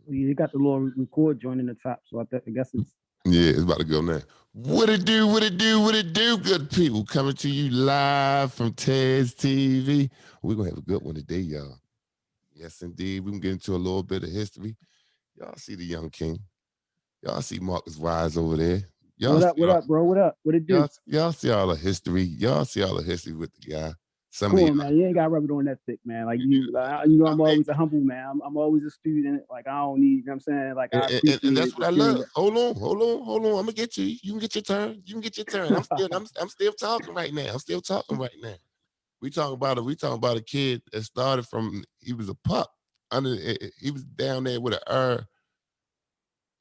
You got the little record joint in the top, so I guess it's Yeah, it's about to go now. What it do, what it do, what it do, good people. Coming to you live from Taz TV. We're going to have a good one today, y'all. Yes, indeed. We can get into a little bit of history. Y'all see the young king. Y'all see Marcus Wise over there. Y'all what up, see what all, up, bro? What up? What it do? y'all see all the history. Y'all see all the history with the guy. Some Come of on, man. You ain't got to rub it on that thick, man. Like you know, I'm always a humble man. I'm always a student. Like I don't need, you know what I'm saying? Like I appreciate and that's it. what I love. Hold on. I'm gonna get you. You can get your turn. I'm still talking right now. We talking about a kid that started from he was a pup. He was down there with an era.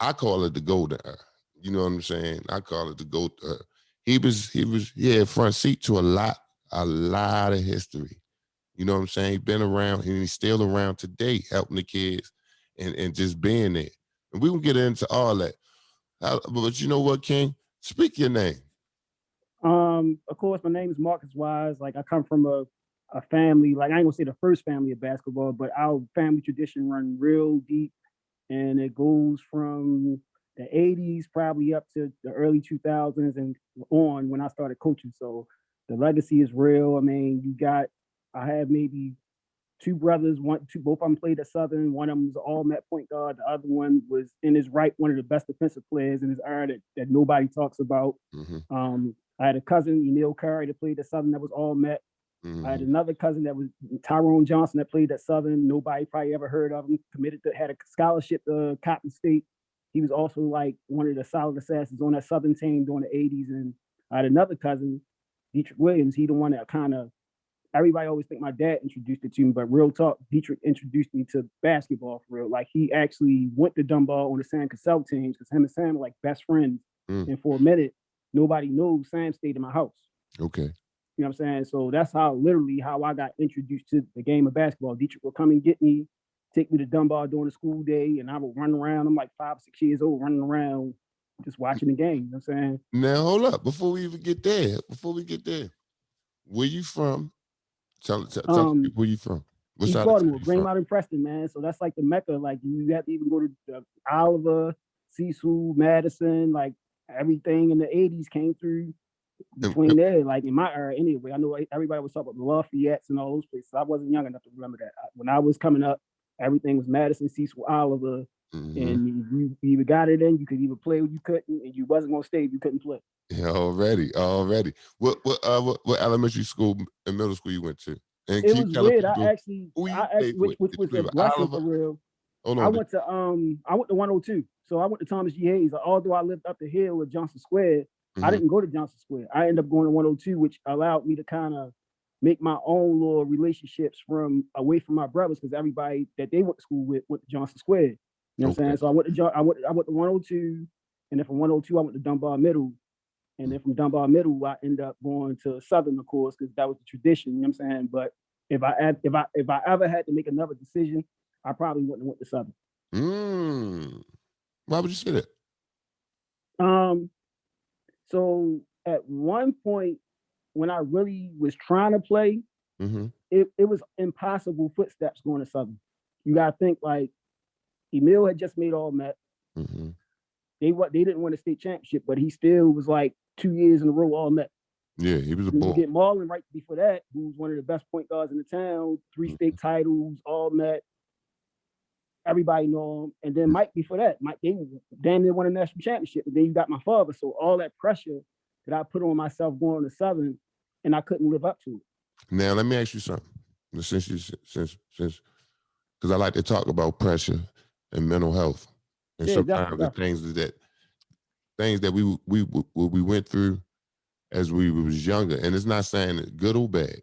I call it the golden era. You know what I'm saying? I call it the golden era. He had front seat to a lot of history. You know what I'm saying? He's been around and he's still around today, helping the kids and just being there. And we can get into all that. But you know what, King? Speak your name. Of course, my name is Marcus Wise. Like I come from a family, like I ain't gonna say the first family of basketball, but our family tradition run real deep, and it goes from the 80s probably up to the early 2000s and on when I started coaching. So the legacy is real. I mean, I have maybe two brothers, both of them played at Southern. One of them was an all-Met point guard. The other one was in his right, one of the best defensive players in his era that nobody talks about. Mm-hmm. I had a cousin, Emil Curry, that played at Southern that was all-Met. Mm-hmm. I had another cousin that was Tyrone Johnson that played at Southern. Nobody probably ever heard of him. Had a scholarship to Cotton State. He was also like one of the solid assassins on that Southern team during the 80s. And I had another cousin, Dietrich Williams. He the one that kind of, everybody always think my dad introduced it to me, but real talk, Dietrich introduced me to basketball for real. Like he actually went to Dunbar on the Sam Cassell teams because him and Sam were like best friends. And for a minute, nobody knew Sam stayed in my house. Okay. You know what I'm saying? So that's literally how I got introduced to the game of basketball. Dietrich would come and get me, take me to Dunbar during the school day, and I would run around. I'm like 5 or 6 years old, running around, just watching the game. You know what I'm saying? Now, hold up. Before we get there, where you from? Tell people where you from. East Baltimore, Green Mountain, Preston, man. So that's like the Mecca. Like you have to even go to Oliver, Cecil, Madison, like everything in the 80s came through between there, like in my era anyway. I know everybody was talking about the Lafayette's and all those places. I wasn't young enough to remember that. When I was coming up, everything was Madison, Cecil, Oliver, and you either got it in, you could either play or you couldn't, and you wasn't gonna stay if you couldn't play. Yeah, already. What elementary school and middle school you went to? And it was weird. Which was a blessing for real. I went to 102. So I went to Thomas G. Hayes. Although I lived up the hill at Johnson Square, I didn't go to Johnson Square. I ended up going to 102, which allowed me to kind of make my own little relationships away from my brothers, because everybody that they went to school with went to Johnson Square. You know what I'm saying? So I went to 102, and then from 102 I went to Dunbar Middle, and then from Dunbar Middle I ended up going to Southern, of course, because that was the tradition. You know what I'm saying? But if I ever had to make another decision, I probably wouldn't have went to Southern. Why would you say that? So at one point when I really was trying to play, it was impossible footsteps going to Southern. You gotta think, like, Emil had just made all-Met. They didn't win a state championship, but he still was like 2 years in a row all-Met. Yeah, he was a ball. You get Marlon right before that, who was one of the best point guards in the town, 3 state titles, all-Met. Everybody know him. And then Mike before that. Mike, they damn near won a national championship. And then you got my father. So all that pressure that I put on myself going to Southern, and I couldn't live up to it. Now let me ask you something. Since because I like to talk about pressure and mental health, and sometimes the things that we went through as we was younger, and it's not saying it good or bad.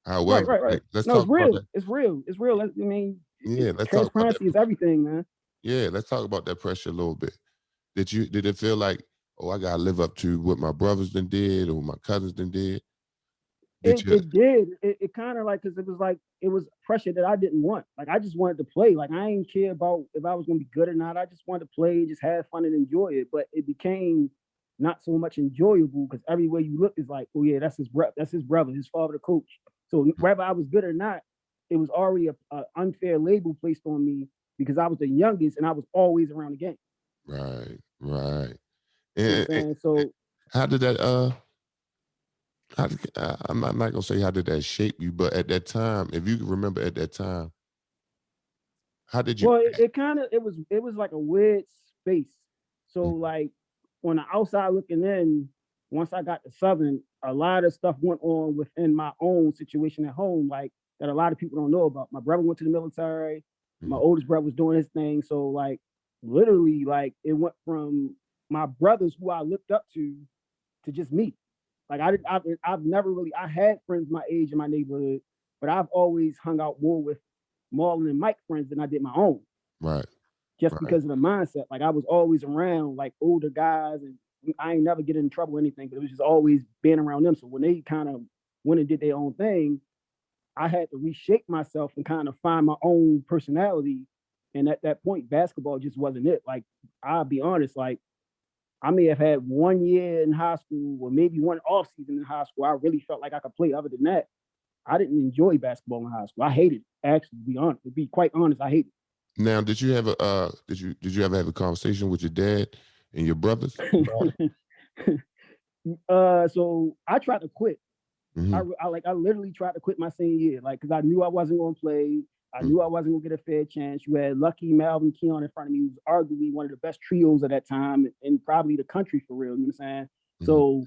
However, right. Let's talk about that. It's real. I mean, let's transparency is everything, man. Yeah, let's talk about that pressure a little bit. Did it feel like, oh, I gotta live up to what my brothers did or my cousins did? It did. It kind of like, because it was pressure that I didn't want. Like I just wanted to play. Like I didn't care about if I was gonna be good or not. I just wanted to play, just have fun and enjoy it. But it became not so much enjoyable because everywhere you look is like, oh yeah, that's his brother, his father, the coach. So whether I was good or not, it was already a unfair label placed on me because I was the youngest and I was always around the game. Right, right. You know what I'm And saying? So how did that I'm not gonna say how did that shape you, but at that time, if you can remember at that time, how did you well, act? it was like a weird space. So Mm, like on the outside looking in, once I got to Southern, a lot of stuff went on within my own situation at home, like that a lot of people don't know about. My brother went to the military. My mhm, oldest brother was doing his thing. So like literally, like it went from my brothers who I looked up to just me. Like I've never really I had friends my age in my neighborhood, but I've always hung out more with Marlon and Mike friends than I did my own, right, just right. because of the mindset. Like I was always around like older guys, and I ain't never get in trouble or anything, but it was just always being around them. So when they kind of went and did their own thing, I had to reshape myself and kind of find my own personality. And at that point, basketball just wasn't it. Like I'll be honest, like I may have had 1 year in high school or maybe one off season in high school. I really felt like I could play. Other than that, I didn't enjoy basketball in high school. I hated it. Actually, to be quite honest, I hated Now, did you have a did you ever have a conversation with your dad and your brothers about it? it. So I tried to quit. Hmm. I literally tried to quit my senior year, like because I knew I wasn't going to play. I knew I wasn't going to get a fair chance. You had Lucky, Malvin, Keon in front of me, who's arguably one of the best trios of that time and probably the country for real. You know what I'm saying? Hmm. So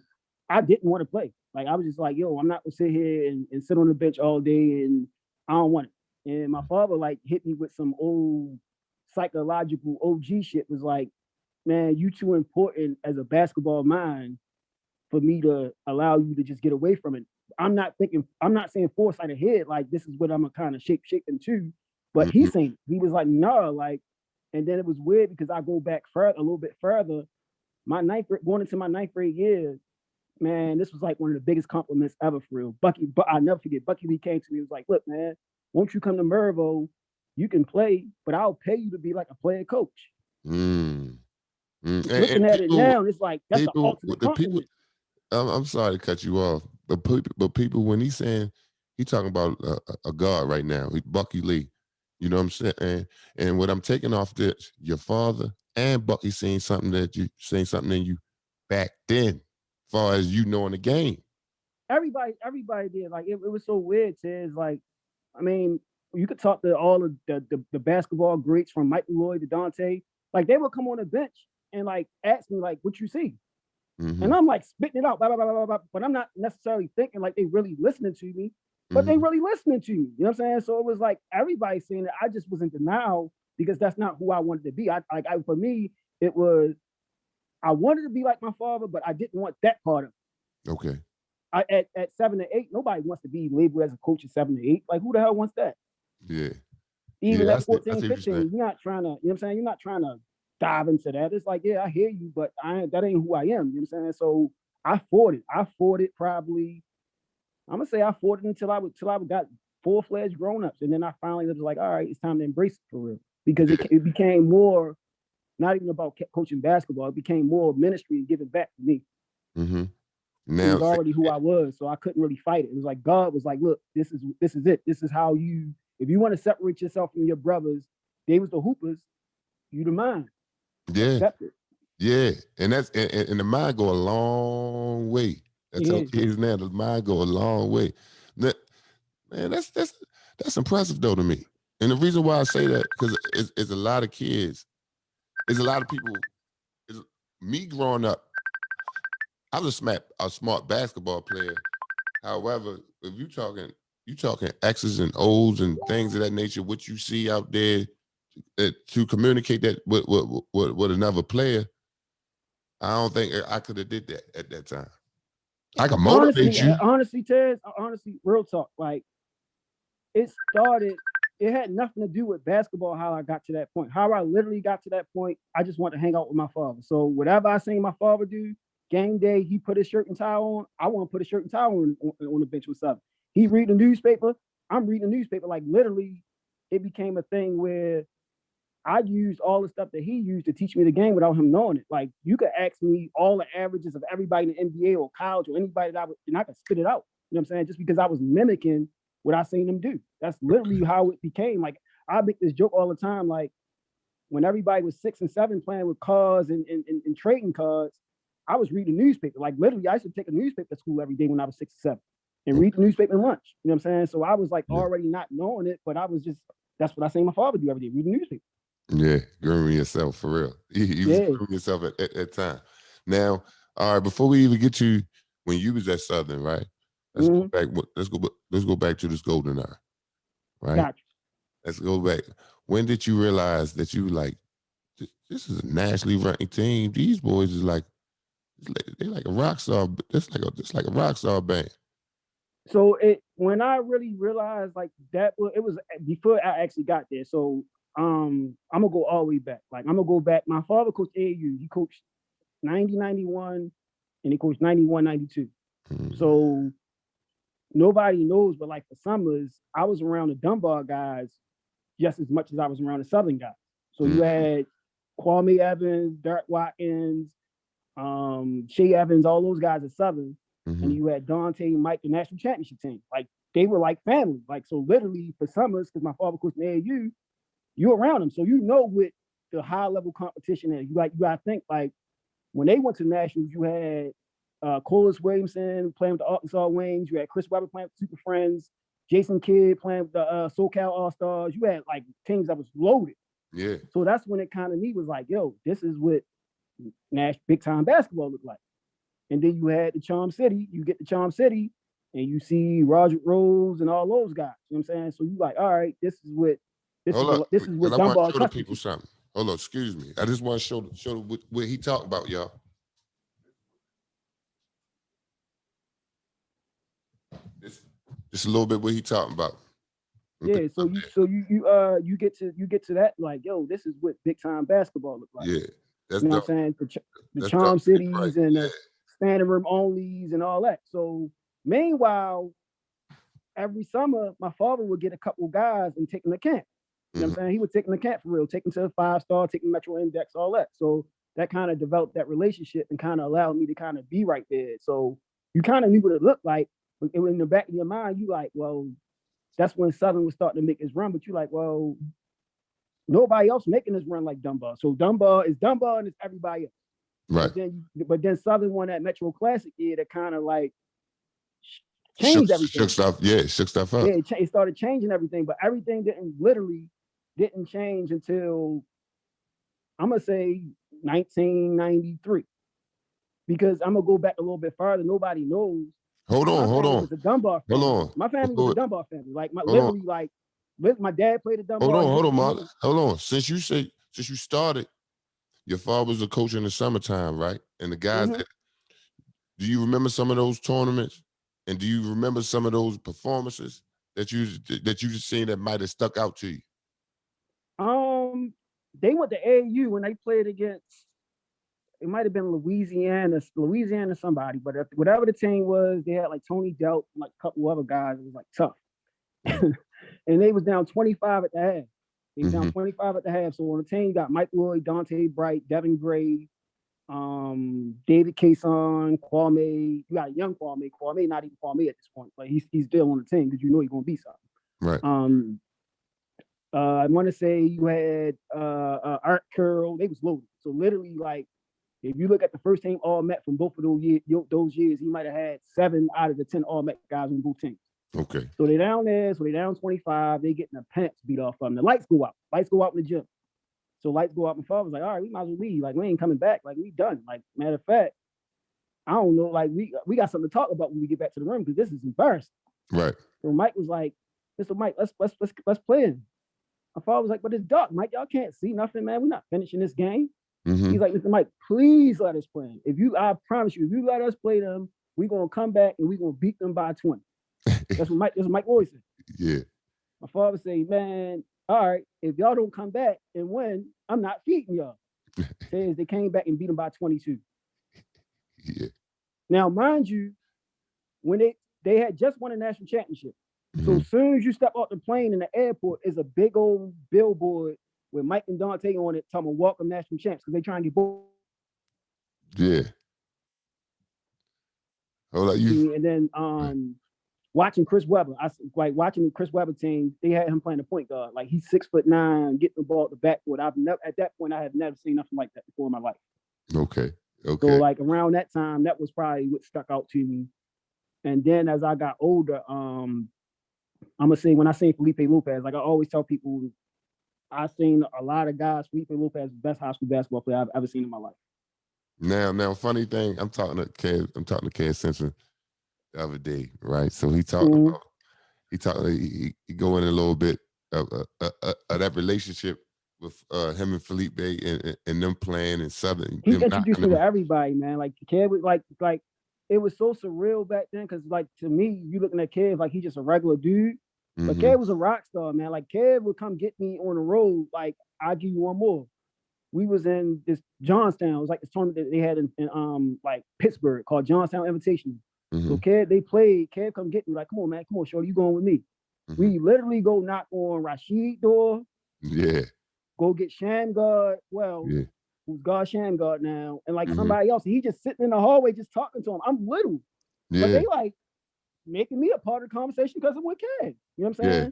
I didn't want to play. Like I was just like, yo, I'm not gonna sit here and sit on the bench all day, and I don't want it. And my father like hit me with some old psychological OG shit. Was like, man, you too important as a basketball mind for me to allow you to just get away from it. I'm not saying foresight ahead, like this is what I'm gonna kind of shape into. But Hmm. he's saying he was like, no, like, and then it was weird because I go back further a little bit further. My going into my ninth grade year, man, this was like one of the biggest compliments ever for real. Bucky, but I'll never forget, Bucky Lee came to me and was like, look, man, won't you come to Mervo? You can play, but I'll pay you to be like a player coach. Mm. Mm. Looking And at it now, it's like that's the people, ultimate the people. compliment. I'm sorry to cut you off, but people, when he's saying he talking about a guard right now, Bucky Lee. You know what I'm saying? And what I'm taking off this, your father and Bucky saying something in you back then, as far as you knowing the game. Everybody did. Like it was so weird. Says like, I mean, you could talk to all of the basketball greats from Michael Lloyd to Dante. Like they would come on the bench and like ask me like, "What you see?" Hmm. And I'm like spitting it out, blah, blah, blah, blah, blah, but I'm not necessarily thinking like they really listening to me, but they Hmm. really listening to me. You know what I'm saying? So it was like everybody saying that I just was in denial because that's not who I wanted to be. For me, it was I wanted to be like my father, but I didn't want that part of it. Okay. At 7 to 8, nobody wants to be labeled as a coach at 7 to 8. Like who the hell wants that? Yeah. Even Yeah. at I 14, see what you're saying. 15, you're not trying to, you know what I'm saying? You're not trying to dive into that. It's like, yeah, I hear you, but that ain't who I am. You know what I'm saying? So I fought it. I fought it probably, I'm gonna say I fought it until I got full-fledged grown-ups. And then I finally was like, all right, it's time to embrace it for real. Because Yeah. it became more, not even about coaching basketball, it became more ministry and giving back to me. Hmm. It Now, was already who I was, so I couldn't really fight it. It was like God was like, "Look, this is it. This is how you. If you want to separate yourself from your brothers, they was the hoopers. You the mine. yeah, Accept it." yeah, and and the mind go a long way. I tell Yeah, kids now, the mind go a long way. That, man, that's impressive though to me. And the reason why I say that because it's a lot of kids, it's a lot of people. It's, me growing up, I was a smart basketball player. However, if you talking X's and O's and things of that nature, what you see out there to communicate that with another player, I don't think I could have did that at that time. I can motivate you. honestly, Tez, honestly, real talk. Like it started. It had nothing to do with basketball. How I got to that point. How I literally got to that point. I just want to hang out with my father. So whatever I seen my father do, game day, he put his shirt and tie on. I want to put a shirt and tie on the bench with something. He read the newspaper. I'm reading the newspaper. Like literally, it became a thing where I used all the stuff that he used to teach me the game without him knowing it. Like you could ask me all the averages of everybody in the NBA or college or anybody and I could spit it out. You know what I'm saying? Just because I was mimicking what I seen them do. That's literally how it became. Like I make this joke all the time. Like when everybody was 6 and 7 playing with cards and trading cards, I was reading newspaper. Like literally, I used to take a newspaper to school every day when I was 6 or 7 and read the newspaper in lunch. You know what I'm saying? So I was like already not knowing it, but I was just, that's what I seen my father do every day, read the newspaper. Yeah, grooming yourself for real. You was grooming yourself at that time. Now, all right, before we even get to when you was at Southern, right? Let's go back. Let's go back to this golden hour, right? Gotcha. Let's go back. When did you realize that you like this is a nationally ranked team? These boys is like they're like a rock star. It's like a rock star band. So when I really realized like that, it was before I actually got there. So I'm gonna go all the way back. Like I'm gonna go back. My father coached AAU. He coached 90, 91, and he coached 91, 92. So nobody knows, but like the summers, I was around the Dunbar guys just as much as I was around the Southern guys. So you had Kwame Evans, Dirk Watkins, Shea Evans, all those guys at Southern. And you had Dante, Mike, the national championship team. Like they were like family. Like so literally for summers, because my father coached in AAU, you're around them. So you know what the high level competition is. You gotta think like when they went to nationals, you had Colas Williamson playing with the Arkansas Wings, you had Chris Webber playing with Super Friends, Jason Kidd playing with the SoCal All-Stars. You had like teams that was loaded. Yeah. So that's when it kind of me was like, yo, this is what big time basketball looked like. And then you had the Charm City, you get the Charm City, and you see Roger Rose and all those guys. You know what I'm saying? So you like, all right, this is what Dunbar show the people something. Hold on, excuse me. I just want to show what he talked about, y'all. Just a little bit what he talking about. Yeah, so you get to that like, yo, this is what big time basketball look like. Yeah, that's you know what I'm saying. The Charm Cities right. And the standing room onlys and all that. So meanwhile, every summer my father would get a couple guys and take them to camp. You know what I'm saying? He would take them to camp for real, take them to a 5-star, take them Metro Index, all that. So that kind of developed that relationship and kind of allowed me to kind of be right there. So you kind of knew what it looked like. In the back of your mind, you like, well, that's when Southern was starting to make his run, but you like, well, nobody else making this run like Dunbar. So Dunbar is Dunbar and it's everybody else. Right. But then Southern won that Metro Classic year that kind of like changed everything. Shook stuff up. Yeah, it started changing everything, but everything didn't change until I'm gonna say 1993. Because I'm gonna go back a little bit farther. Nobody knows. Hold on. It was a Dunbar family. Hold on. My family was a Dunbar family. Like my dad played a Dunbar. Hold on, Mark. Hold on. Since you started, your father was a coach in the summertime, right? And the guys do you remember some of those tournaments? And do you remember some of those performances that you just seen that might have stuck out to you? They went to AAU when they played against, it might have been Louisiana somebody, but whatever the team was, they had like Tony Delp and like a couple other guys. It was like tough. And they was down 25 at the half. They was down 25 at the half. So on the team, you got Mike Lloyd, Dante Bright, Devin Gray, David Cason, Kwame. You got young Kwame. Kwame, not even Kwame at this point, but he's still on the team because you know he's gonna be something. Right. I want to say you had Art Curl. They was loaded. So literally, like, if you look at the first team All-Met from both of those years, he might have had 7 out of the 10 All-Met guys on both teams. Okay. So they down there. So they down 25. They getting the pants beat off of them. The lights go out. Lights go out in the gym. So lights go out. My father was like, all right, we might as well leave. Like, we ain't coming back. Like, we done. Like, matter of fact, I don't know. Like, we got something to talk about when we get back to the room because this is embarrassing. Right. So Mike was like, Mr. Mike, let's play. My father was like, but it's dark, Mike. Y'all can't see nothing, man. We're not finishing this game. He's like, Mr. Mike, please let us play. I promise you, if you let us play them, we're gonna come back and we're gonna beat them by 20. That's what Mike always said. Yeah. My father say, man, all right, if y'all don't come back and win, I'm not feeding y'all. Says they came back and beat them by 22. Yeah. Now, mind you, when they had just won a national championship. So as soon as you step off the plane in the airport, is a big old billboard with Mike and Dante on it, talking about welcome national champs, because they trying to get both. Yeah. Hold on, and then watching Chris Webber. Like watching Chris Webber team. They had him playing the point guard. Like he's 6'9", getting the ball at the backcourt. I've never at that point I had never seen nothing like that before in my life. Okay. So like around that time, that was probably what stuck out to me. And then as I got older, I'm gonna say when I seen Felipe Lopez, like I always tell people, I've seen a lot of guys. Felipe Lopez, best high school basketball player I've ever seen in my life. Now, funny thing, I'm talking to Kev Simpson the other day, right? So he talked about he go in a little bit of that relationship with him and Felipe and them playing in Southern. He introduced me to everybody, man. Like Kev was like it was so surreal back then because like to me, you looking at Kev like he's just a regular dude. But Kev was a rock star, man. Like Kev would come get me on the road. Like I'll give you one more. We was in this Johnstown. It was like this tournament that they had in like Pittsburgh called Johnstown Invitational. So Kev come get me. Like, come on, man. Come on, shorty. You going with me. We literally go knock on Rashid door. Yeah. Go get Shamgard. Well, who's God Shamgard now. And like somebody else. He just sitting in the hallway just talking to him. I'm little. But they like making me a part of the conversation because I'm with Kev. You know what I'm saying? Yeah.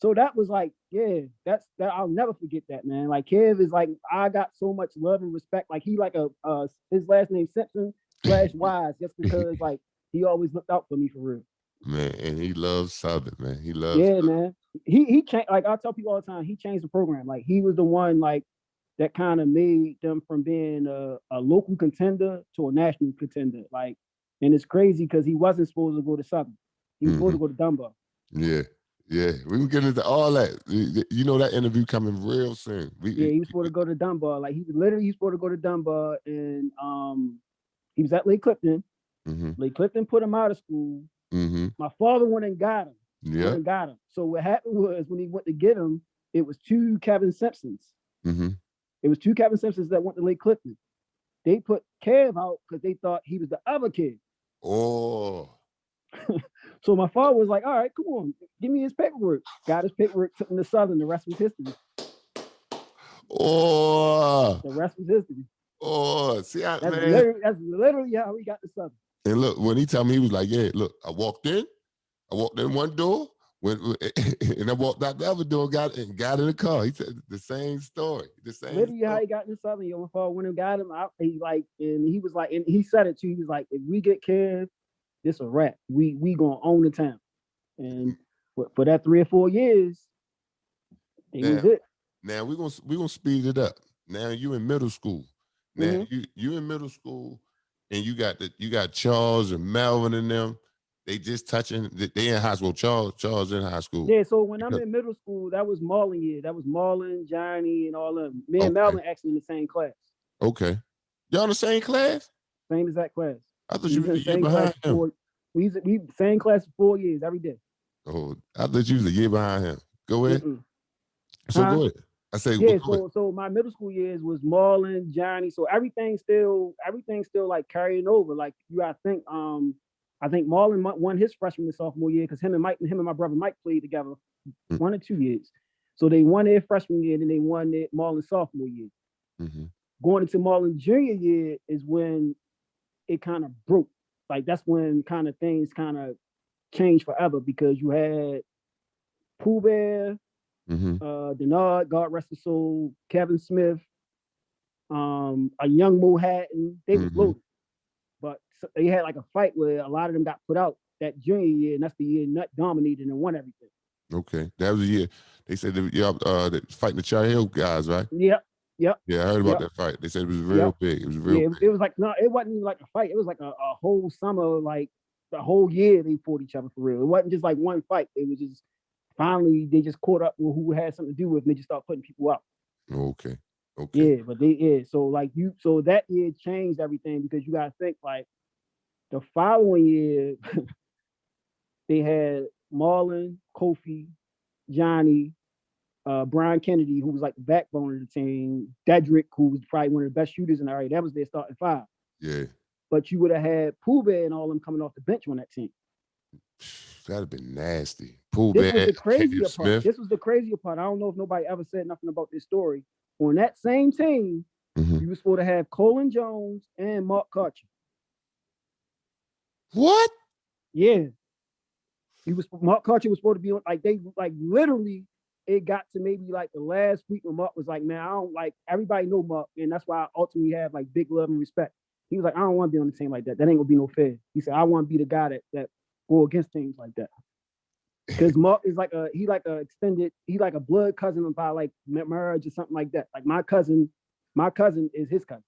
So that was like, that I'll never forget that, man. Like Kev is like, I got so much love and respect. Like he like his last name Simpson / Wise, just because like he always looked out for me for real. Man, and he loves Southern, man. He loves Southern. Man. He changed, like I tell people all the time, he changed the program. Like he was the one like that kind of made them from being a local contender to a national contender. Like, and it's crazy because he wasn't supposed to go to Southern. He was supposed to go to Dunbar. Yeah. Yeah, we can get into all that. You know that interview coming real soon. He was supposed to go to Dunbar. Like he was supposed to go to Dunbar, and he was at Lake Clifton. Lake Clifton put him out of school. My father went and got him. Yeah, So what happened was when he went to get him, it was 2 Kevin Simpsons. It was 2 Kevin Simpsons that went to Lake Clifton. They put Kev out because they thought he was the other kid. Oh. So my father was like, all right, come on, give me his paperwork. Got his paperwork, took him to Southern. The rest was history. Oh. The rest was history. Oh, see, that's literally how we got to Southern. And look, when he told me, he was like, yeah, look, I walked in one door, and I walked out the other door, got in the car. He said the same story. Literally how he got in Southern. My father went and got him out. He was like, and he said it too. He was like, if we get Kev, this a wrap. We gonna own the town. And for that 3 or 4 years, was it. Now we gonna speed it up. Now you in middle school. Now you in middle school, and you got Charles and Melvin and them. They just touching. They in high school. Charles in high school. Yeah. So when I'm in middle school, that was Marlon year. That was Marlon, Johnny, and all of them. Me and Melvin actually in the same class. Okay. Y'all in the same class? Same exact class. I thought you were a year behind him. We same class for 4 years every day. Oh, I thought you was a year behind him. Go ahead. So go ahead. I say so my middle school years was Marlon, Johnny. So everything's still like carrying over. Like you gotta think. I think Marlon won his freshman and sophomore year because him and my brother Mike played together 1 or 2 years. So they won their freshman year, and then they won their Marlon sophomore year. Going into Marlon junior year is when it kind of broke. Like that's when kind of things kind of changed forever because you had Pooh Bear, Denard, God rest his soul, Kevin Smith, a young Mo Hatton. They was loaded. But they had like a fight where a lot of them got put out that junior year, and that's the year Nut dominated and won everything. Okay. That was the year. They said they fighting the Char Hill guys, right? Yep. Yeah, I heard about that fight. They said it was real big. It was real big. It was like, no, it wasn't even like a fight. It was like a whole summer, like the whole year they fought each other for real. It wasn't just like one fight. It was just finally they just caught up with who had something to do with, and they just started putting people out. Okay. Yeah, but so that year changed everything because you gotta think like the following year they had Marlon, Kofi, Johnny, Brian Kennedy, who was like the backbone of the team, Dedrick, who was probably one of the best shooters in the area. That was their starting 5. Yeah. But you would have had Pooh Bear and all them coming off the bench on that team. That'd have been nasty. Pooh Bear, this was the crazier part. This was the crazier part. I don't know if nobody ever said nothing about this story. On that same team, you were supposed to have Colin Jones and Mark Karcher. What? Yeah. Mark Carter was supposed to be on, like they like literally. It got to maybe like the last week when Mark was like, man, I don't like everybody know Mark, and that's why I ultimately have like big love and respect. He was like, I don't want to be on the team like that. That ain't gonna be no fair. He said, I want to be the guy that go against teams like that. Because Mark is like he like a blood cousin by like marriage or something like that. Like my cousin is his cousin.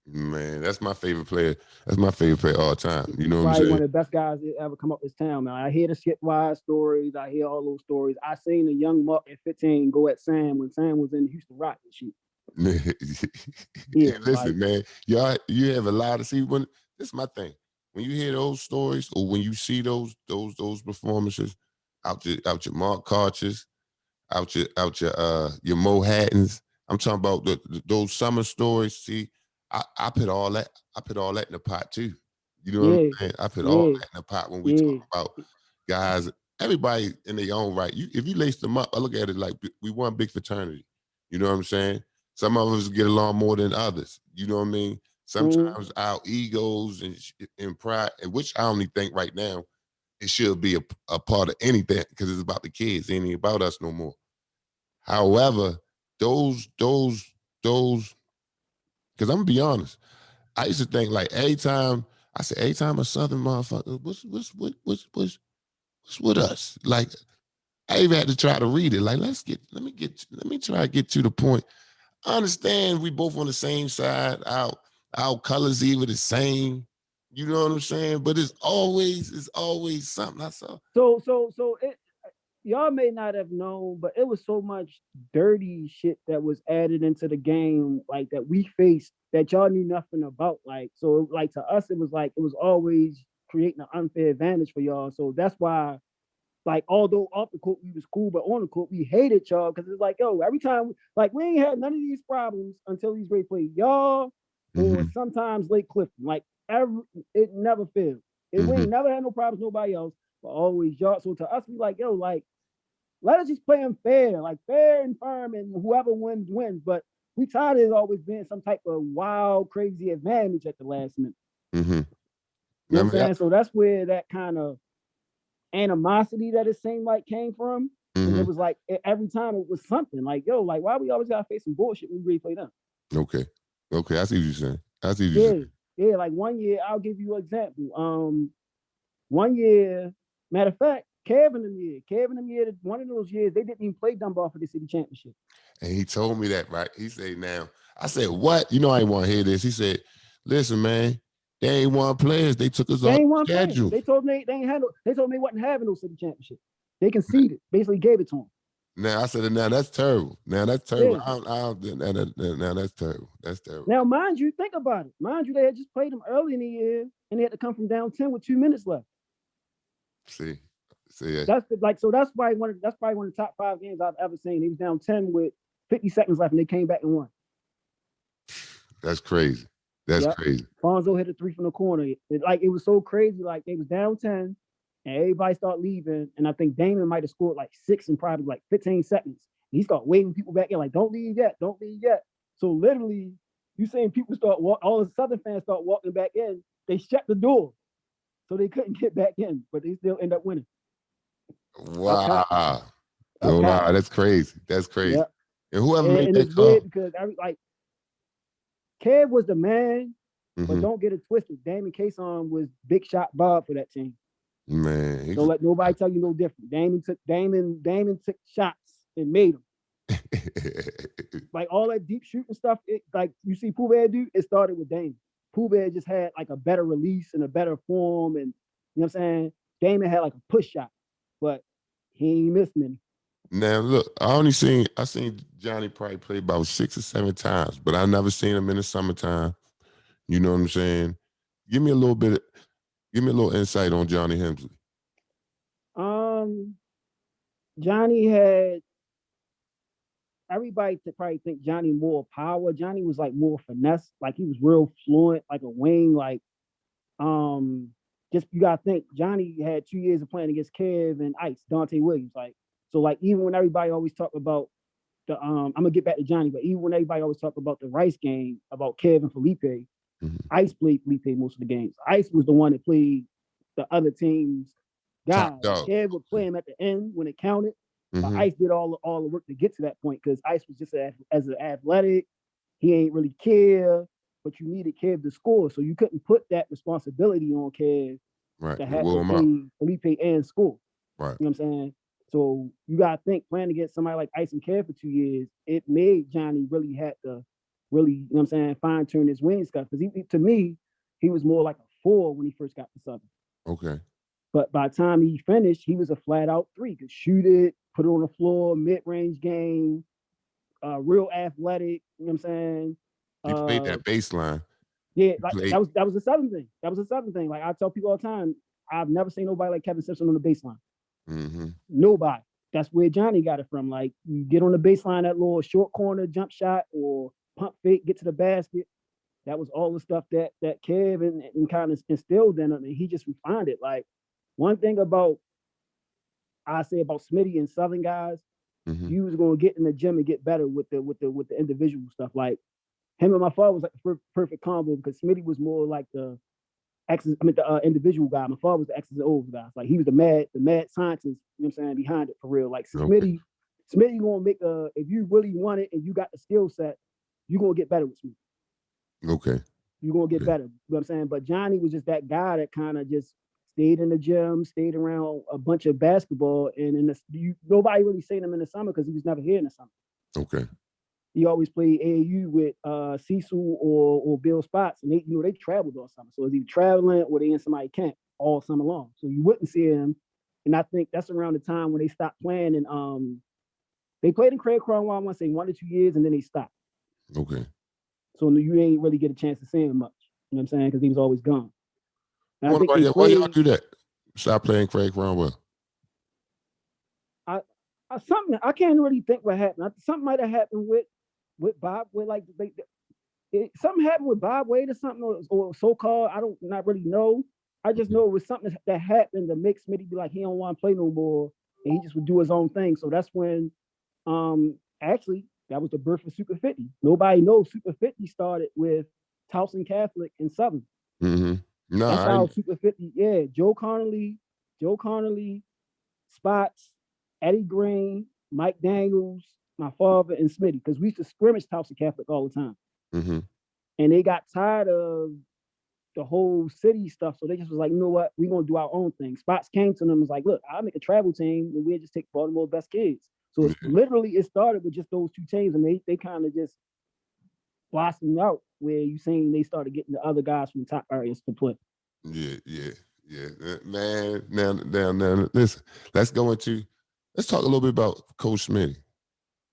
Man, that's my favorite player. That's my favorite player all time. You know what I'm Probably saying? one of the best guys that ever come up this town, man. I hear the Skip Wise stories. I hear all those stories. I seen a young Mark at 15 go at Sam when Sam was in the Houston Rockets and shit. Yeah, listen, man. You have a lot of when this is my thing. When you hear those stories or when you see those performances out your Mark Karchers, out your Mo Hattons. I'm talking about those summer stories. See, I put all that in the pot too. You know what I'm saying? I put all that in the pot when we talk about guys. Everybody in their own right. If you lace them up, I look at it like we one big fraternity. You know what I'm saying? Some of us get along more than others. You know what I mean? Sometimes our egos and pride, and which I only think right now, it should be a part of anything because it's about the kids. It ain't about us no more. However, those, because I'm gonna be honest, I used to think like every time a Southern motherfucker, what's with us? Like I even had to try to read it. Like let me try to get to the point. I understand we both on the same side. Our colors even the same. You know what I'm saying? But it's always something I saw. So y'all may not have known, but it was so much dirty shit that was added into the game, like that we faced that y'all knew nothing about. Like, so like to us, it was always creating an unfair advantage for y'all. So that's why, like, although off the court we was cool, but on the court we hated y'all because it's like, yo, every time, like, we ain't had none of these problems until these great played y'all or sometimes Lake Clifton. Like, it never failed. We ain't never had no problems with nobody else, but always y'all. So to us, we like, yo, like, let us just play them fair, like fair and firm, and whoever wins, wins. But we tired of it always being some type of wild, crazy advantage at the last minute. You know what I'm saying? So that's where that kind of animosity that it seemed like came from. And it was like every time it was something like, yo, like why we always gotta face some bullshit when we really play them? Okay. I see what you're saying. Saying. Yeah. Like one year, I'll give you an example. One year, matter of fact, Kevin and them year, one of those years, they didn't even play Dunbar for the city championship. And he told me that, right? He said, now, I said, what? You know, I didn't want to hear this. He said, listen, man, they ain't won players. They took us off the schedule. They told me they told me they wasn't having no city championship. They conceded, basically gave it to them. Now I said, now that's terrible. Now that's terrible. Yeah. Now that's terrible. That's terrible. Now, mind you, think about it. Mind you, they had just played them early in the year, and they had to come from down 10 with 2 minutes left. See, that's probably one of the top 5 games I've ever seen. He was down 10 with 50 seconds left, and they came back and won. That's crazy. That's crazy. Fonzo hit a 3 from the corner. It was so crazy. Like they was down 10, and everybody started leaving. And I think Damon might have scored like 6 in probably like 15 seconds. And he started waving people back in, like, don't leave yet. So literally, you saying people all the Southern fans start walking back in. They shut the door, so they couldn't get back in, but they still end up winning. Wow. Wow, that's crazy. That's crazy. Yep. And whoever made that call. Weird because Kev was the man, but don't get it twisted. Damon Cason was big shot Bob for that team. Man, don't let nobody tell you no different. Damon took shots and made them. Like all that deep shooting stuff, like you see Pooh Bear do, it started with Damon. Pooh Bear just had like a better release and a better form, and you know what I'm saying? Damon had like a push shot, but he ain't missed many. Now look, I seen Johnny probably play about 6 or 7 times, but I never seen him in the summertime. You know what I'm saying? Give me a little insight on Johnny Hemsley. Johnny had everybody to probably think Johnny more power. Johnny was like more finesse, like he was real fluent, like a wing, like just you gotta think Johnny had 2 years of playing against Kev and Ice, Dante Williams, like so like even when everybody always talk about the I'm gonna get back to Johnny, but even when everybody always talk about the Rice game about Kev and Felipe, Ice played Felipe most of the games. Ice was the one that played the other teams Top guys. dog. Kev would play him at the end when it counted. But Mhm. Ice did all the work to get to that point because Ice was just as an athletic. He ain't really care, but you needed Kev to score, so you couldn't put that responsibility on Kev Right. to And have wore to him out. play Felipe and score. Right. You know what I'm saying? So you gotta think playing against somebody like Ice and Kev for 2 years, it made Johnny really had to really, you know what I'm saying, fine tune his wing stuff. Because to me, he was more like a 4 when he first got to Southern. Okay. But by the time he finished, he was a flat out 3. Could shoot it, put it on the floor, mid range game, real athletic. You know what I'm saying? He played that baseline. Yeah, He like played. that was a Southern thing. That was a Southern thing. Like I tell people all the time, I've never seen nobody like Kevin Simpson on the baseline. Mm-hmm. Nobody. That's where Johnny got it from. Like you get on the baseline, that little short corner jump shot or pump fake, get to the basket. That was all the stuff that Kev and kind of instilled in him, and he just refined it. Like one thing about I say about Smitty and Southern guys, you was gonna get in the gym and get better with the individual stuff. Like him and my father was like the perfect combo because Smitty was more like the individual guy. My father was the X's and O's guy. Like he was the mad scientist, you know what I'm saying, behind it for real. Like Smitty gonna make if you really want it and you got the skill set, you're gonna get better with Smitty. Okay. You're gonna get better. You know what I'm saying? But Johnny was just that guy that kind of just stayed in the gym, stayed around a bunch of basketball, and nobody really seen him in the summer because he was never here in the summer. Okay. He always played AAU with Cecil or Bill Spots, and they traveled all summer. So is he traveling or they in somebody's camp all summer long? So you wouldn't see him. And I think that's around the time when they stopped playing. And they played in Craig Cromwell, I want to say 1 or 2 years, and then they stopped. Okay. So you ain't really get a chance to see him much. You know what I'm saying? Because he was always gone. Why y'all do that? Stop playing Craig Cromwell. Something I can't really think what happened. Something might have happened with Bob, with like something happened with Bob Wade or something, or so-called. I don't not really know. I just know it was something that happened that makes Smitty be like he don't want to play no more, and he just would do his own thing. So that's when, actually, that was the birth of Super 50. Nobody knows Super 50 started with Towson Catholic and Southern. Mm-hmm. No, that's how Super 50. Yeah, Joe Connolly, Spots, Eddie Green, Mike Daniels, my father, and Smitty, because we used to scrimmage Towson Catholic all the time. Mm-hmm. And they got tired of the whole city stuff, so they just was like, you know what, we're gonna do our own thing. Spots came to them and was like, look, I'll make a travel team and we'll just take Baltimore's best kids. So it's literally it started with just those 2 teams, and they kind of just blossomed out where you seen they started getting the other guys from the top areas to play. Yeah. Man, now listen, let's talk a little bit about Coach Smitty.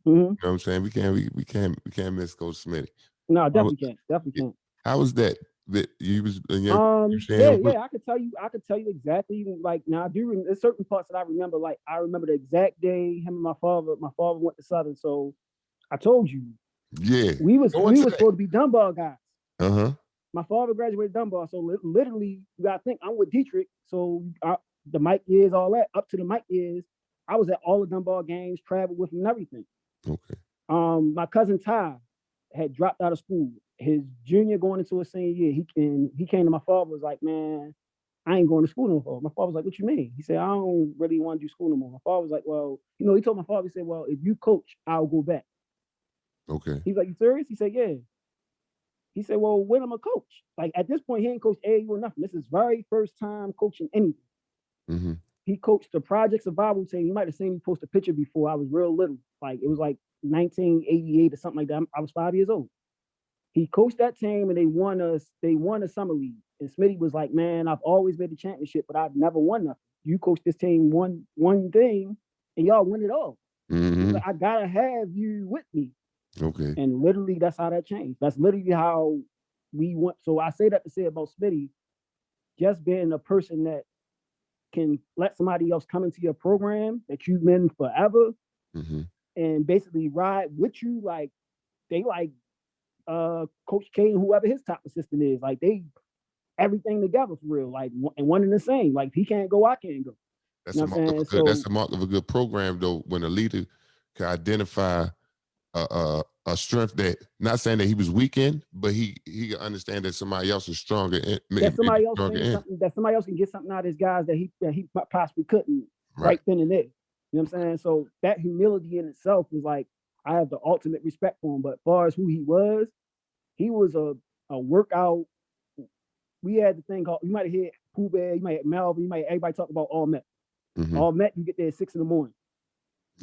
Mm-hmm. You know what I'm saying? We can't miss Coach Smitty. No, definitely can't. How was that you was I could tell you exactly. Like now, I do. There's certain parts that I remember. Like I remember the exact day him and my father went to Southern. So I told you. Yeah, we was supposed to be Dunbar guys. My father graduated Dunbar, so literally you gotta think I'm with Dietrich. So the Mike years, all that up to the Mike years, I was at all the Dunbar games, traveled with him and everything. Okay. My cousin Ty had dropped out of school. His junior going into his senior year, he came to my father, was like, man, I ain't going to school no more. My father was like, what you mean? He said, I don't really want to do school no more. My father was like, well, he told my father, he said, well, if you coach, I'll go back. Okay. He's like, you serious? He said, yeah. He said, well, when I'm a coach? Like at this point, he ain't coached AAU or nothing. This is very first time coaching anything. Mm-hmm. He coached the Project Survival team. You might have seen me post a picture before. I was real little. Like it was like 1988 or something like that. I was 5 years old. He coached that team and they won a summer league. And Smitty was like, man, I've always made the championship, but I've never won nothing. You coached this team one thing and y'all win it all. Mm-hmm. Like, I gotta have you with me. Okay. And literally that's how that changed. That's literally how we went. So I say that to say about Smitty, just being a person that can let somebody else come into your program that you've been forever, and basically ride with you. Like they like Coach K and whoever his top assistant is, like they everything together for real, like and one and the same. Like he can't go, I can't go. That's the mark of a good program though, when a leader can identify a strength that, not saying that he was weak in, but he could understand that somebody else is stronger in, That somebody else stronger brings in. something, that somebody else can get something out of his guys that he possibly couldn't Right. then and there. You know what I'm saying? So that humility in itself was like, I have the ultimate respect for him. But as far as who he was a workout. We had the thing called, you might have heard Pooh Bear, you might have Melvin, you might have everybody talk about All Met. All Met, you get there at 6 a.m.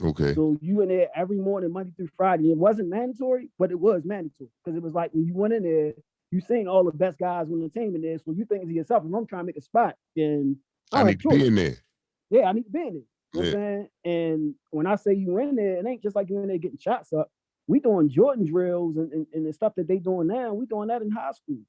Okay. So you in there every morning, Monday through Friday. It wasn't mandatory, but it was mandatory because it was like when you went in there, you seen all the best guys on the team in there. So you think to yourself, if I'm trying to make a spot, then I need to be in there. Yeah, I need to be in there. You know what I'm saying? And when I say you in there, it ain't just like you in there getting shots up. We doing Jordan drills and the stuff that they doing now. We doing that in high school.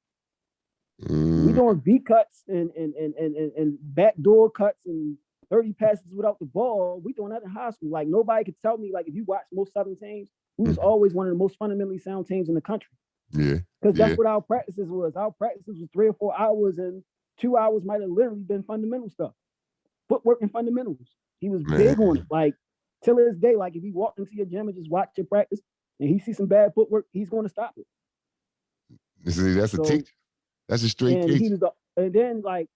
We doing V cuts and backdoor cuts and 30 passes without the ball. We doing that in high school. Like nobody could tell me, like if you watch most Southern teams, we was always one of the most fundamentally sound teams in the country. Yeah. Because that's what our practices was. Our practices was 3 or 4 hours, and 2 hours might have literally been fundamental stuff. Footwork and fundamentals. He was big on it. Like till this day, like if he walked into your gym and just watch your practice and he sees some bad footwork, he's going to stop it. See, that's a teacher. That's a straight teacher. And then like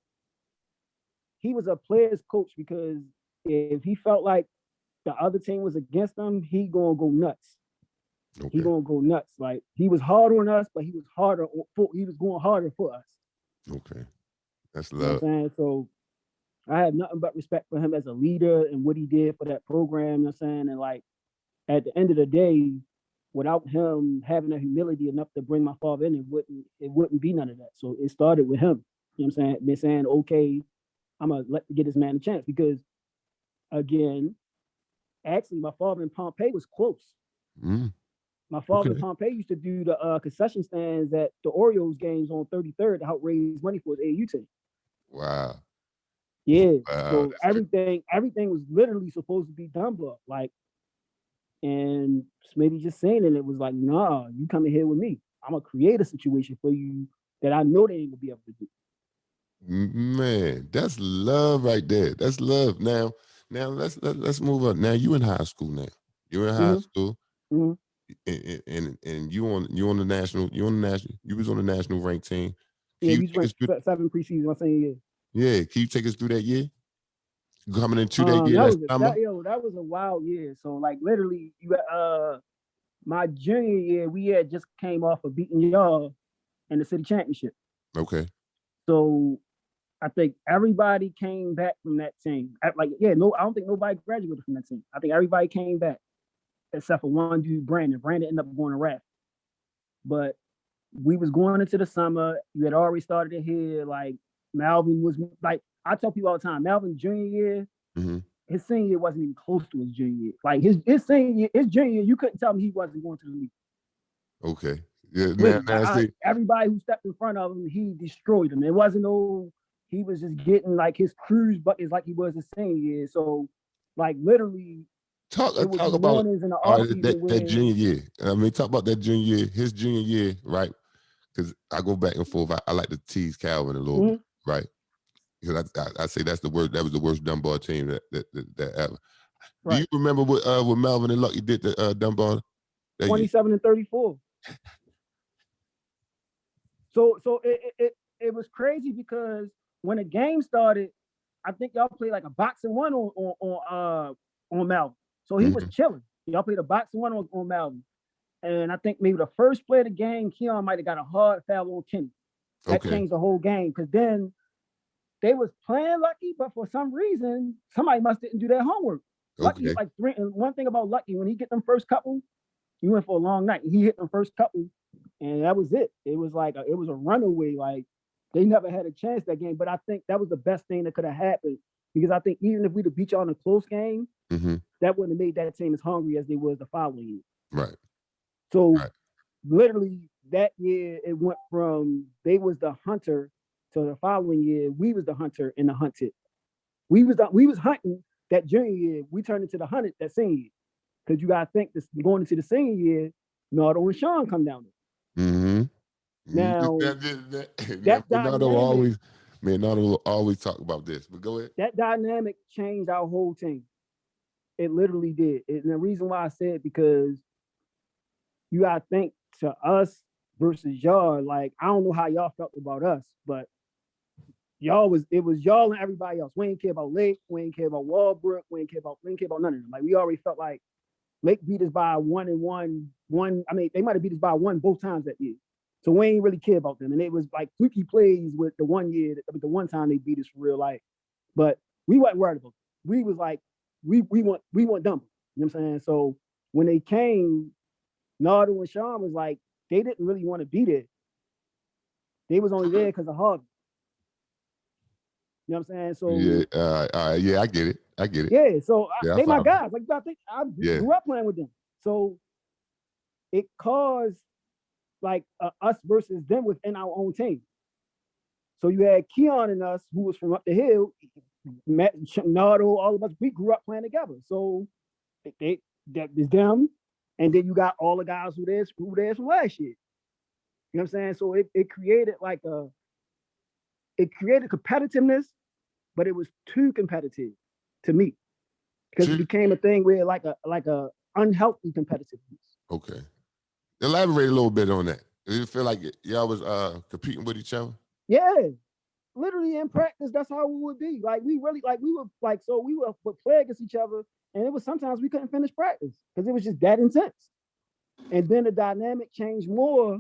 he was a player's coach because if he felt like the other team was against him, he gonna go nuts. Okay. He gonna go nuts. Like he was hard on us, but he was going harder for us. Okay, that's love. You know what I'm saying? So I have nothing but respect for him as a leader and what he did for that program. You know what I'm saying? And like at the end of the day, without him having the humility enough to bring my father in, it wouldn't be none of that. So it started with him. You know what I'm saying? Me saying, okay, I'm gonna get this man a chance because, again, actually, my father in Pompeii was close. My father in Pompeii used to do the concession stands at the Orioles games on 33rd to help raise money for his AAU team. Wow. Yeah. Wow, so everything was literally supposed to be done, but like, and Smitty just saying it, it was like, nah, you come in here with me. I'm gonna create a situation for you that I know they ain't gonna be able to do. Man, that's love right there. That's love. Now let's move on. Now you in high school now. You're in high school. And you on the national, you was on the national ranked team. Yeah, we ranked 7 preseason my senior year. Yeah, can you take us through that year? Coming into that year, that was a wild year. So like literally, my junior year, we had just came off of beating y'all in the city championship. Okay. So I think everybody came back from that team. I don't think nobody graduated from that team. I think everybody came back except for one dude, Brandon. Brandon ended up going to RAF. But we was going into the summer. You had already started to hear like Malvin was like, I tell people all the time, Malvin junior year, his senior year wasn't even close to his junior year. Like his senior year, his junior year, you couldn't tell me he wasn't going to the league. Okay. Yeah, everybody who stepped in front of him, he destroyed them. It wasn't he was just getting like his cruise buckets like he was his senior year. So like literally talk about that junior year. I mean, talk about that junior year, his junior year, right? Because I go back and forth. I like to tease Calvin a little bit, right? Because I say that was the worst Dunbar team that ever. Right. Do you remember what Melvin and Lucky did to Dunbar? 27 and 34. So it was crazy because when the game started, I think y'all played like a boxing one on Melvin. So he was chilling. Y'all played a boxing one on Melvin. And I think maybe the first play of the game, Keon might have got a hard foul on Kenny. That changed the whole game because then they was playing Lucky, but for some reason, somebody must didn't do their homework. Lucky was like 3. And one thing about Lucky, when he get them first couple, he went for a long night. He hit them first couple, and that was it. It was like it was a runaway. Like they never had a chance that game. But I think that was the best thing that could have happened because I think even if we'd have beat y'all in a close game, that wouldn't have made that team as hungry as they was the following year. Right. So literally that year, it went from they was the hunter to the following year, we was the hunter and the hunted. We was hunting that junior year. We turned into the hunted that senior year. Because you gotta think this going into the senior year, Nardo and Sean come down there. Now that dynamic, Nardo will always talk about this. But go ahead. That dynamic changed our whole team. It literally did. And the reason why I said because you gotta think to us versus y'all. Like, I don't know how y'all felt about us, but it was y'all and everybody else. We ain't care about Lake, we ain't care about Walbrook, we ain't care about none of them. Like, we already felt like Lake beat us by 1-1. I mean, they might have beat us by 1 both times that year. So we ain't really care about them. And it was like fluky plays with the one year, the one time they beat us for real life. But we wasn't worried about it. We was like, we want Dumbo. You know what I'm saying? So when they came, Nardo and Sean was like, they didn't really want to be there. They was only there because of Harvey. You know what I'm saying? So yeah, I get it. Yeah, so they my follow. guys. Like, I think I grew up playing with them. So it caused like us versus them within our own team. So you had Keon and us, who was from up the hill, Matt, Nardo, all of us. We grew up playing together. So that is them, and then you got all the guys who there from last year. You know what I'm saying? So it created competitiveness, but it was too competitive to me, because it became a thing where like a unhealthy competitiveness. Okay, elaborate a little bit on that. Did you feel like y'all was competing with each other? Yeah, literally in practice, that's how we would be. Like, we would play against each other, and it was sometimes we couldn't finish practice because it was just that intense. And then the dynamic changed more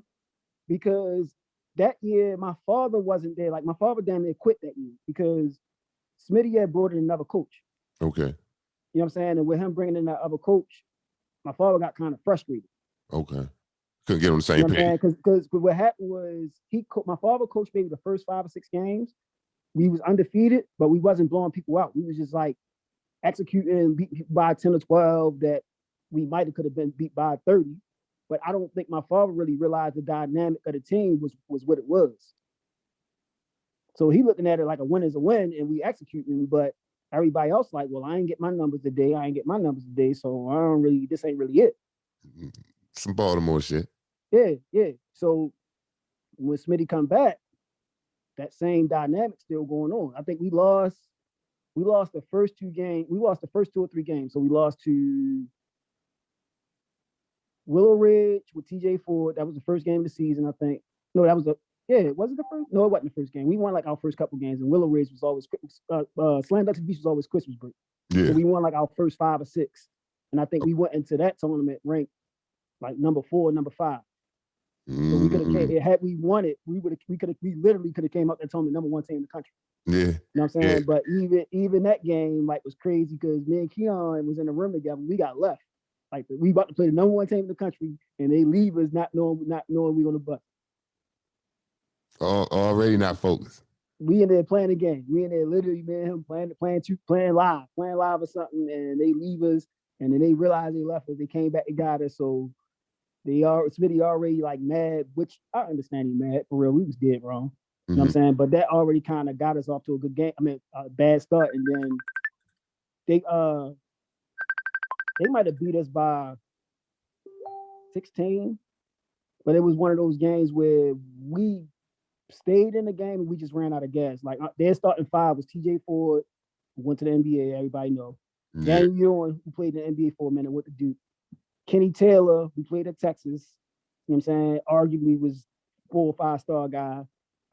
because that year my father wasn't there. Like, my father damn near quit that year because Smitty had brought in another coach. Okay. You know what I'm saying? And with him bringing in that other coach, my father got kind of frustrated. Okay. Couldn't get on the same page. Because what happened was my father coached maybe the first 5 or 6 games. We was undefeated, but we wasn't blowing people out. We was just like executing and beating people by 10 or 12 that we could have been beat by 30. But I don't think my father really realized the dynamic of the team was what it was. So he looking at it like a win is a win, and we executing, but everybody else like, well, I ain't get my numbers today. So this ain't really it. Some Baltimore shit. Yeah. So when Smitty come back, that same dynamic still going on. I think we lost the first 2 games. We lost the first 2 or 3 games. So we lost to Willow Ridge with TJ Ford. That was the first game of the season, I think. No, that was was it the first? No, it wasn't the first game. We won like our first couple games, and Willow Ridge was always Slam Dunk Beach was always Christmas break. Yeah. So we won like our first 5 or 6, and I think we went into that tournament ranked like number 4, number 5. So we could have had we won it, we literally could have came up that tournament number 1 team in the country. Yeah. You know what I'm saying? Yeah. But even that game like was crazy because me and Keon was in the room together. We got left. Like, we about to play the number 1 team in the country, and they leave us not knowing we on the bus. Already not focused. We in there playing the game. We in there literally, man, playing live or something, and they leave us, and then they realize they left us. They came back and got us, so Smitty already like mad, which I understand he mad for real. We was dead wrong. You know what I'm saying? But that already kind of got us off to a good game. I mean, a bad start, and then they might have beat us by 16, but it was one of those games where we stayed in the game and we just ran out of gas. Like, their starting 5 was TJ Ford, who went to the NBA, everybody know. Danny Ewan, who played in the NBA for a minute, went to Duke. Kenny Taylor, who played at Texas, you know what I'm saying, arguably was 4 or 5-star guy.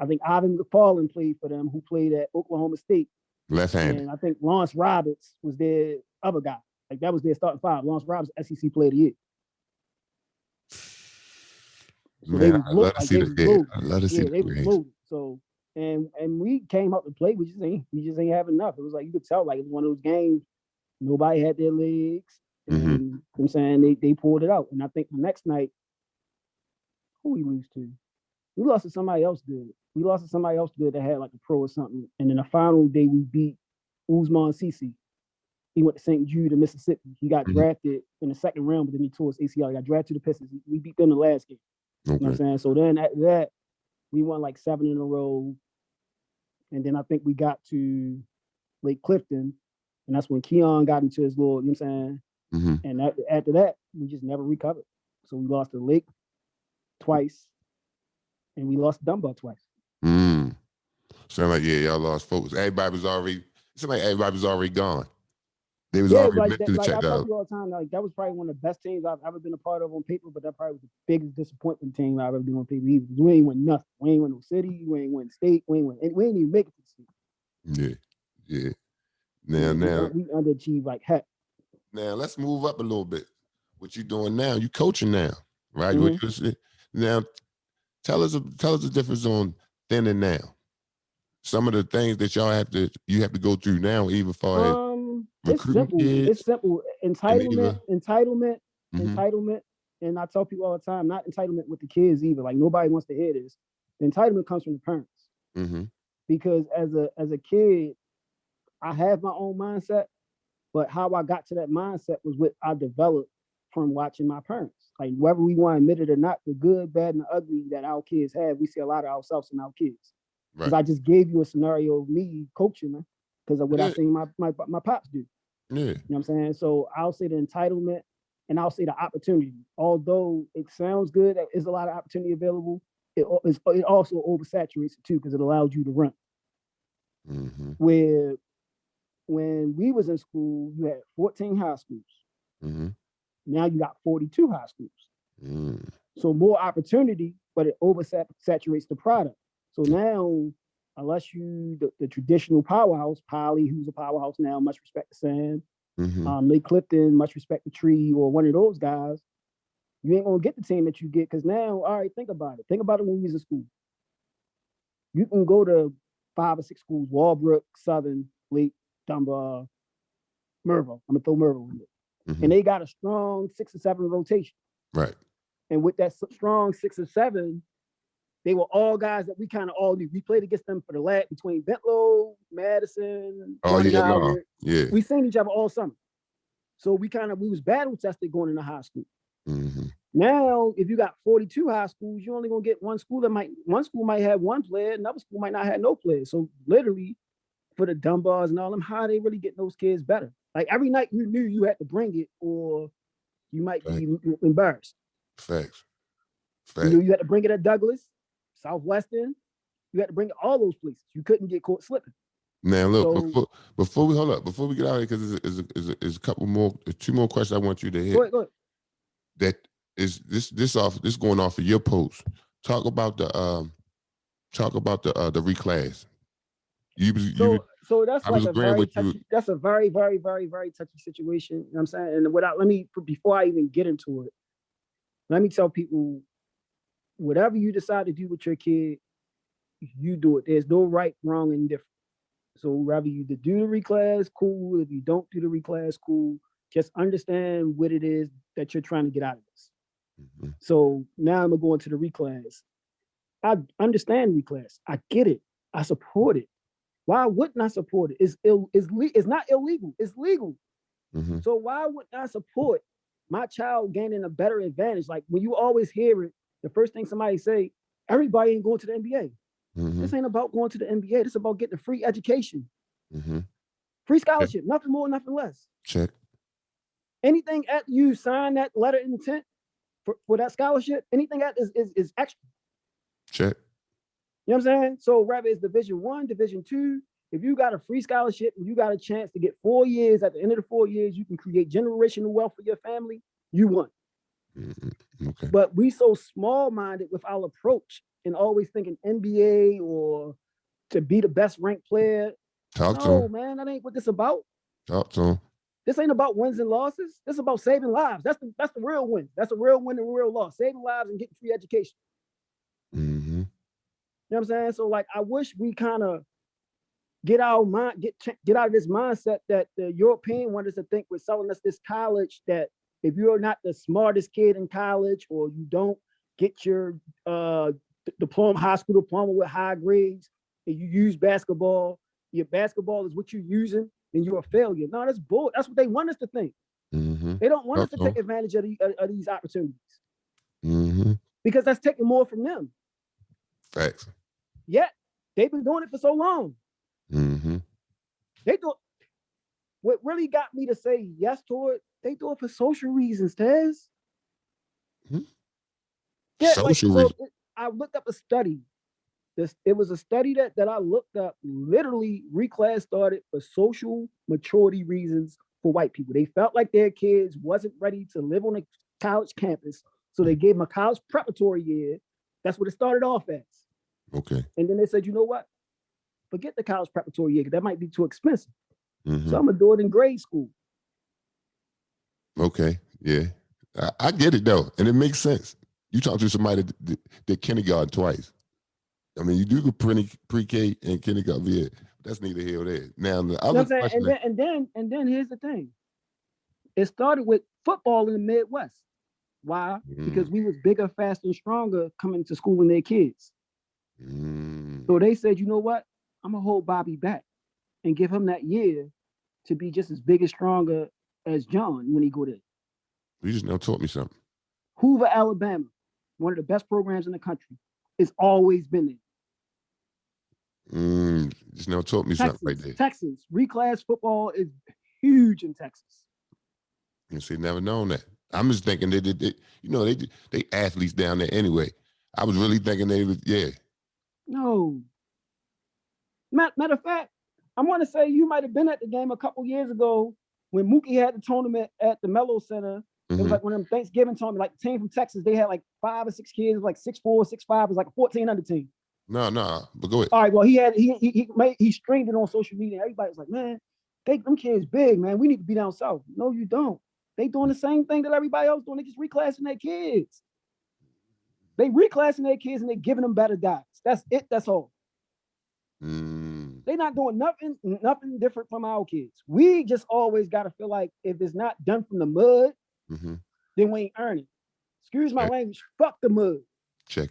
I think Ivan McFarland played for them, who played at Oklahoma State. Left-handed. And I think Lawrence Roberts was their other guy. Like, that was their starting 5. Lawrence Roberts, SEC Player of the Year. So man, I love to see the game. I love to see they was loaded. So and we came out to play. We just ain't have enough. It was like, you could tell, like, it was one of those games. Nobody had their legs. And you know what I'm saying, they pulled it out. And I think the next night, who we lose to? We lost to somebody else good. That had like a pro or something. And then the final day we beat Uzman Cece. He went to St. Jude in Mississippi. He got drafted in the 2nd round, but then he tore his ACL. He got drafted to the Pistons. We beat them the last game. Okay. You know what I'm saying? So then after that, we won like 7 in a row. And then I think we got to Lake Clifton. And that's when Keon got into his little, you know what I'm saying? And after that, we just never recovered. So we lost to Lake twice, and we lost Dunbar twice. Sound like, y'all lost focus. Everybody was already gone. They was Yeah, already like that, mentally like I checked tell out. people all the time, like that was probably one of the best teams I've ever been a part of on paper, but that probably was the biggest disappointment team I've ever been on paper. We ain't win nothing. We ain't win no city. We ain't win state. We ain't even make it to the Yeah, state. yeah. Yeah, Now, we underachieved like heck. now let's move up a little bit. What you doing now? You coaching now, right? Mhm. Now, tell us the difference on then and now. Some of the things that you have to go through now, even far as It's recruiting simple. It's kids simple. and Entitlement, either. entitlement, Mm-hmm, entitlement. And I tell people all the time, not entitlement with the kids either. Like nobody wants to hear this. The entitlement comes from the parents. mm-hmm, Because as a kid, I have my own mindset, but how I got to that mindset was what I developed from watching my parents. Like whether we want to admit it or not, the good, bad, and the ugly that our kids have, we see a lot of ourselves in our kids. Because right. I just gave you a scenario of me coaching them because of what I Yeah, seen my pops do. yeah, You know what I'm saying? So I'll say the entitlement and I'll say the opportunity. Although it sounds good, there's a lot of opportunity available. It also oversaturates it too because it allows you to run. mm-hmm, Where when we was in school, you had 14 high schools. mm-hmm, Now you got 42 high schools. mm. So more opportunity, but it oversaturates the product. So now, unless you the traditional powerhouse, Polly, who's a powerhouse now, much respect to Sam, Mm-hmm. Lake Clifton, much respect to Tree, or one of those guys, you ain't gonna get the team that you get because now, all right, think about it. Think about it when we was in school. You can go to 5 or 6 schools: Walbrook, Southern, Lake, Dunbar, Merville. I'm gonna throw Merville in it, Mm-hmm. and they got a strong 6 or 7 rotation. Right. And with that strong 6 or 7, they were all guys that we kind of all knew. We played against them for the lat between Bentlow, Madison, Oh Ronnie yeah, no, Howard. yeah. We seen each other all summer. So we was battle tested going into high school. Mm-hmm. Now, if you got 42 high schools, you're only gonna get one school might have one player, another school might not have no players. So literally, for the Dunbars and all them, how they really get those kids better? Like every night you knew you had to bring it, or you might Facts. be embarrassed. Facts. You knew you had to bring it at Douglas, Southwestern. You had to bring it all those places. You couldn't get caught slipping. Now look, So before we hold up, before we get out of here, because there's a couple more, 2 more questions I want you to hit. go ahead. That is this going off of your post. Talk about the reclass. So that's I like was a agreeing very with you. touchy. That's a very, very, very, very touchy situation. You know what I'm saying? And let me before I even get into it, let me tell people whatever you decide to do with your kid, you do it. There's no right, wrong, and different. So whether you do the reclass, cool. If you don't do the reclass, cool. Just understand what it is that you're trying to get out of this. Mm-hmm. So now I'm gonna go into the reclass. I understand reclass. I get it. I support it. Why wouldn't I support it? It's not illegal. It's legal. Mm-hmm. So why wouldn't I support my child gaining a better advantage? Like when you always hear it, the first thing somebody say, everybody ain't going to the NBA. Mm-hmm. This ain't about going to the NBA. This is about getting a free education, Mm-hmm. free scholarship, nothing more, nothing less. Check. Anything after you sign that letter of intent for that scholarship, anything that is extra. Check. You know what I'm saying? So whether it's Division 1, Division 2, if you got a free scholarship and you got a chance to get 4 years, at the end of the 4 years, you can create generational wealth for your family, you won. Mm-hmm. Okay. But we so small-minded with our approach and always thinking NBA or to be the best ranked player. Talk to No, him. man, that ain't what this about. Talk to him. This ain't about wins and losses. This is about saving lives. That's the real win. That's a real win and a real loss. Saving lives and getting free education. Mm-hmm. You know what I'm saying? So like, I wish we kind of get out of this mindset that the European want us to think we're selling us this college that if you're not the smartest kid in college or you don't get your diploma, high school diploma with high grades, and you use basketball, your basketball is what you're using, then you're a failure. No, that's bull. That's what they want us to think. Mm-hmm. They don't want us to Talk to take advantage of these opportunities Mm-hmm. because that's taking more from them. Facts. Yet they've been doing it for so long. Mm-hmm. They do. What really got me to say yes to it, they do it for social reasons, Taz. Mm-hmm. Yeah, like Social so. reason. I looked up a study it was a study that I looked up. Literally, reclass started for social maturity reasons for white people. They felt like their kids wasn't ready to live on a college campus, so they gave them a college preparatory year. That's what it started off as. Okay. And then they said, you know what? Forget the college preparatory year, because that might be too expensive. Mm-hmm. So I'm gonna do it in grade school. Okay. Yeah. I get it though, and it makes sense. You talk to somebody that did kindergarten twice. I mean, you do pre-K and kindergarten. Yeah, that's neither here nor there. Now the other question, and then here's the thing. It started with football in the Midwest. Why? Because we was bigger, faster, and stronger coming to school than their kids. So they said, you know what? I'm gonna hold Bobby back and give him that year to be just as big and stronger as John when he go there. You just now taught me something. Hoover, Alabama, one of the best programs in the country. It's always been there. Just now taught me something right there. Texas, reclass football is huge in Texas. You see, never known that. I'm just thinking they athletes down there anyway. I was really thinking they was, yeah. No. Matter of fact, I want to say you might have been at the game a couple years ago when Mookie had the tournament at the Mello Center. It was like one of them Thanksgiving tournament, like the team from Texas, they had like 5 or 6 kids, like 6'4", 6'5", it was like a 1400 team. No, but go ahead. All right, well, he streamed it on social media. Everybody was like, man, them kids big, man. We need to be down south. No, you don't. They doing the same thing that everybody else doing. They just reclassing their kids. They reclassing their kids and they giving them better diets. That's it. That's all. They're not doing nothing different from our kids. We just always got to feel like if it's not done from the mud, then we ain't earning. Excuse my language. Fuck the mud. Check.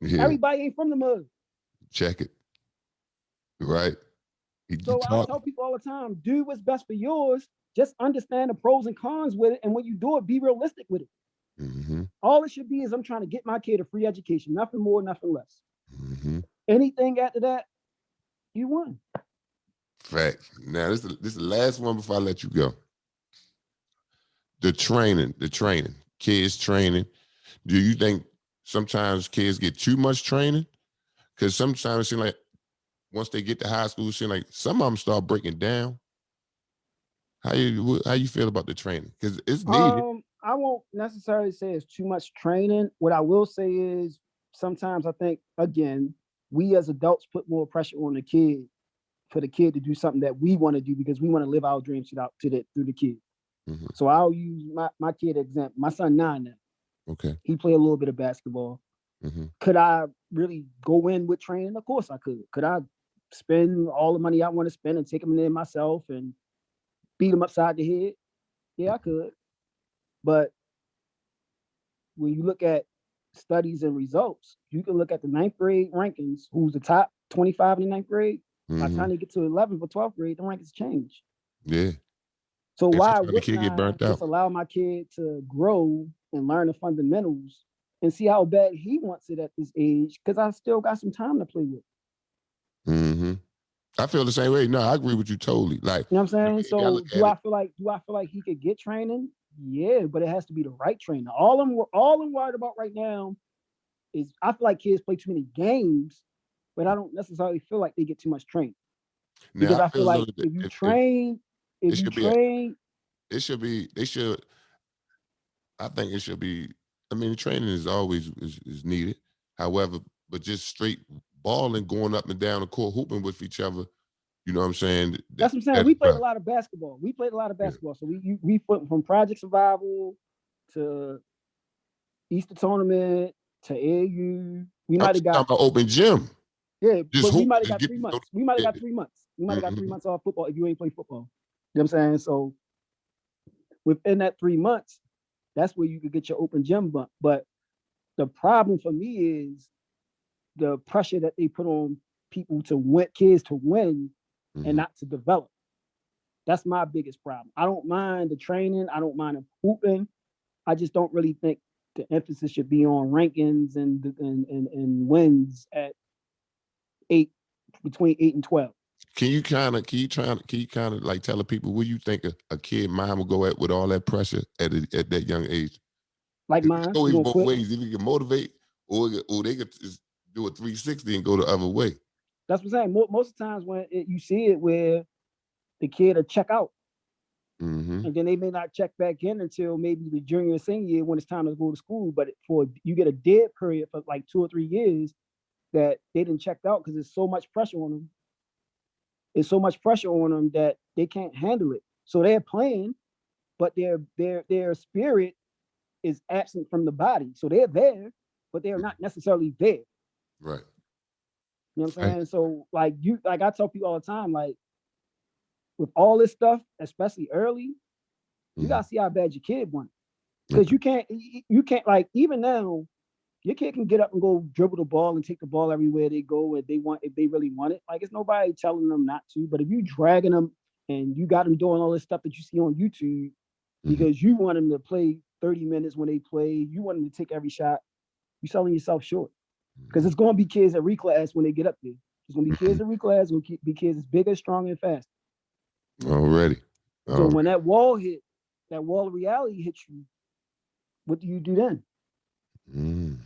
Yeah. Everybody ain't from the mud. Check it. Right. So I tell people all the time, do what's best for yours. Just understand the pros and cons with it. And when you do it, be realistic with it. All it should be is I'm trying to get my kid a free education. Nothing more, nothing less. Anything after that, you won. Fact. Now, this is the last one before I let you go. The training, kids training. Do you think sometimes kids get too much training? Because sometimes it seems like once they get to high school, it seems like some of them start breaking down. How you feel about the training? Because it's needed. I won't necessarily say it's too much training. What I will say is sometimes I think, again, we as adults put more pressure on the kid for the kid to do something that we want to do because we want to live our dreams through the kid. So I'll use my kid example. My son 9 now. Okay. He played a little bit of basketball. Could I really go in with training? Of course I could. Could I spend all the money I want to spend and take him in there myself and beat him upside the head? Yeah, I could. But when you look at studies and results, you can look at the 9th grade rankings, who's the top 25 in the 9th grade. By the time they get to 11th or 12th grade, the rankings change. Yeah. So why wouldn't I just allow my kid to grow and learn the fundamentals and see how bad he wants it at this age? Because I still got some time to play with. I feel the same way. No, I agree with you totally. Like, you know what I'm saying? So do I feel like he could get training? Yeah, but it has to be the right trainer. All I'm worried about right now is I feel like kids play too many games, but I don't necessarily feel like they get too much training. Because I feel like if you train, I think it should be, I mean, training is always is needed. However, but just straight balling, going up and down the court, hooping with each other, you know what I'm saying? That's what I'm saying. We played a lot of basketball. So we went from Project Survival to Easter Tournament to AAU. We might have got open gym. Yeah, but we might have got 3 months. We might have got 3 months. We might have got 3 months off football if you ain't played football. You know what I'm saying? So within that 3 months, that's where you could get your open gym bump. But the problem for me is the pressure that they put on people to win, kids to win and not to develop. That's my biggest problem. I don't mind the training. I don't mind the hooping. I just don't really think the emphasis should be on rankings and wins at between 8 and 12. Can you kind of like tell the people where you think a kid mind will go at with all that pressure at that young age? Like mine. It's always both ways. If you can motivate or they could just do a 360 and go the other way. That's what I'm saying. Most of the times when you see it where the kid will check out, and then they may not check back in until maybe the junior or senior year when it's time to go to school. But you get a dead period for like 2 or 3 years that they didn't check out because there's so much pressure on them. There's so much pressure on them that they can't handle it. So they're playing, but their spirit is absent from the body. So they're there, but they're not necessarily there. Right. You know what I'm saying? Right. So like I tell people all the time, like with all this stuff, especially early, you gotta see how bad your kid wants. Because you can't like even now, your kid can get up and go dribble the ball and take the ball everywhere they go if they really want it. Like it's nobody telling them not to. But if you dragging them and you got them doing all this stuff that you see on YouTube because you want them to play 30 minutes when they play, you want them to take every shot, you're selling yourself short. Because it's going to be kids at reclass when they get up there. There's going to be kids at reclass, it's going to be kids as bigger, stronger, and fast. Already. So when that wall of reality hits you, what do you do then?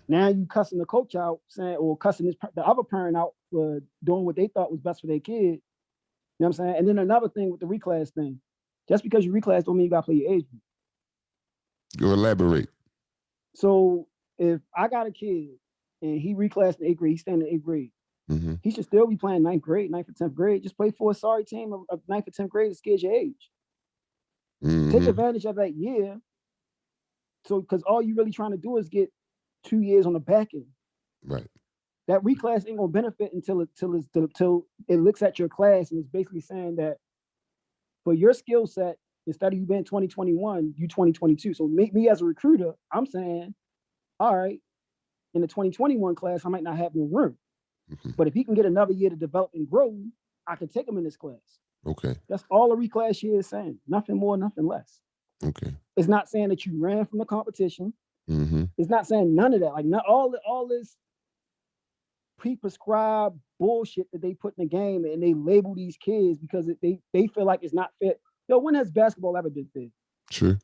Now you cussing the coach out, saying, or cussing the other parent out for doing what they thought was best for their kid. You know what I'm saying? And then another thing with the reclass thing, just because you reclass don't mean you got to play your age group. Go elaborate. So if I got a kid and he reclassed in 8th grade, he's staying in 8th grade. He should still be playing 9th grade, 9th or 10th grade. Just play for a sorry team of 9th or 10th grade to scare your age. Take advantage of that year. So, because all you really trying to do is get 2 years on the back end. Right. That reclass ain't gonna benefit until it looks at your class and it's basically saying that for your skill set, instead of you being 2021, you 2022. So me as a recruiter, I'm saying, all right, in the 2021 class, I might not have no room. But if he can get another year to develop and grow, I can take him in this class. Okay. That's all a reclass year is saying. Nothing more, nothing less. Okay. It's not saying that you ran from the competition. It's not saying none of that. Like not all this pre-prescribed bullshit that they put in the game and they label these kids because they feel like it's not fit. Yo, when has basketball ever been fit? True.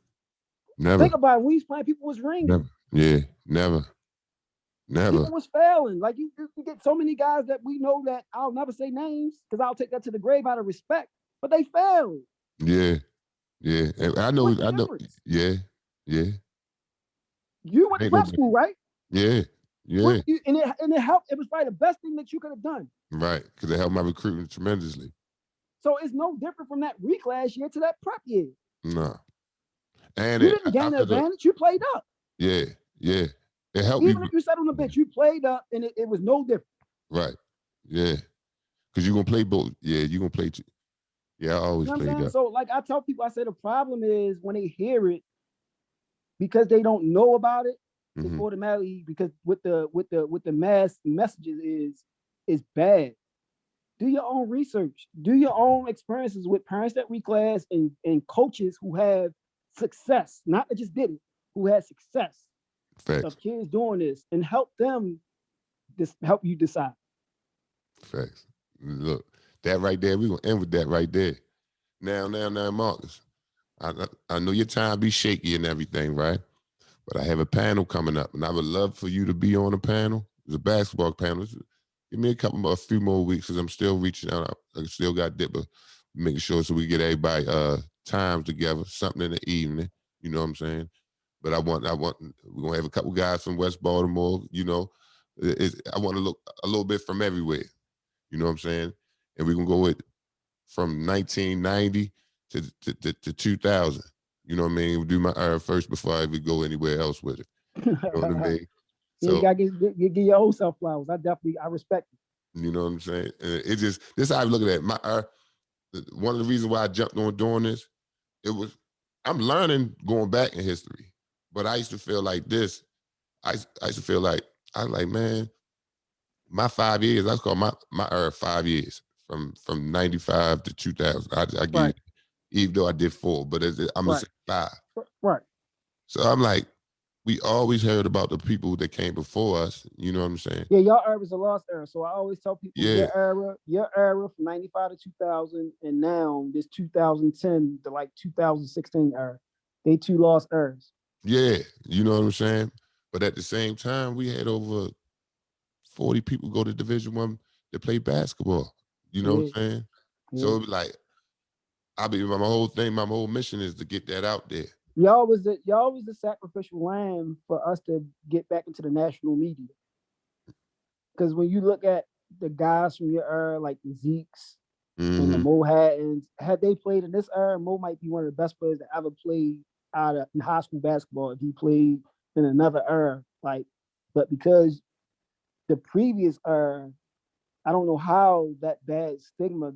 Never. Think about it. When he's playing, people was ringing. Never. Yeah, never. People was failing. Like you get so many guys that we know that I'll never say names because I'll take that to the grave out of respect. But they failed. Yeah. And I know. Yeah. You went to prep school, right? Yeah. And it helped. It was probably the best thing that you could have done. Right, because it helped my recruitment tremendously. So it's no different from that reclass year to that prep year. No. And you didn't gain the advantage. You played up. Yeah. It helped. Even if you sat on the bench, you played up, and it was no different. Right. Yeah. Because you're gonna play both. Yeah, you're gonna play. Yeah, I always played up. So, like I tell people, I say the problem is when they hear it, because they don't know about it, it's automatically because with the mass messages is bad. Do your own research. Do your own experiences with parents that reclass and coaches who have success, not that just did it, who had success. Facts. Of kids doing this and help them help you decide. Facts. Look, that right there, we're gonna end with that right there. Now, Marcus. I know your time be shaky and everything, right? But I have a panel coming up, and I would love for you to be on a panel. It's a basketball panel. Give me a few more weeks because I'm still reaching out. I still got Dipper, making sure so we get everybody times together, something in the evening. You know what I'm saying? But I want. We're gonna have a couple guys from West Baltimore. You know, I want to look a little bit from everywhere. You know what I'm saying? And we're gonna go with from 1990 to 2000. You know what I mean? We'll do my first before I even go anywhere else with it. You know what I mean? So, you gotta give your own self flowers. I respect it. You know what I'm saying? And it just this is how I look at it. One of the reasons why I jumped on doing this, I'm learning going back in history. But I used to feel like this. I used to feel like I was like, man, my 5 years. I call my 5 years from 95 to 2000. I give, even though I did 4, but I'm gonna say 5. Right. So I'm like, we always heard about the people that came before us. You know what I'm saying? Yeah, your era is a lost era. So I always tell people your era from 95 to 2000, and now this 2010 to like 2016 era. They 2 lost eras. Yeah, you know what I'm saying? But at the same time, we had over 40 people go to Division I to play basketball. You know what Yeah, I'm saying? yeah. So it be like, my whole thing, my whole mission is to get that out there. Y'all was the sacrificial lamb for us to get back into the national media. Because when you look at the guys from your era, like the Zeeks and the Hmm. Mo Hattons, had they played in this era, Mo might be one of the best players that ever played out of in high school basketball if he played in another era. Like, but because the previous era, I don't know how that bad stigma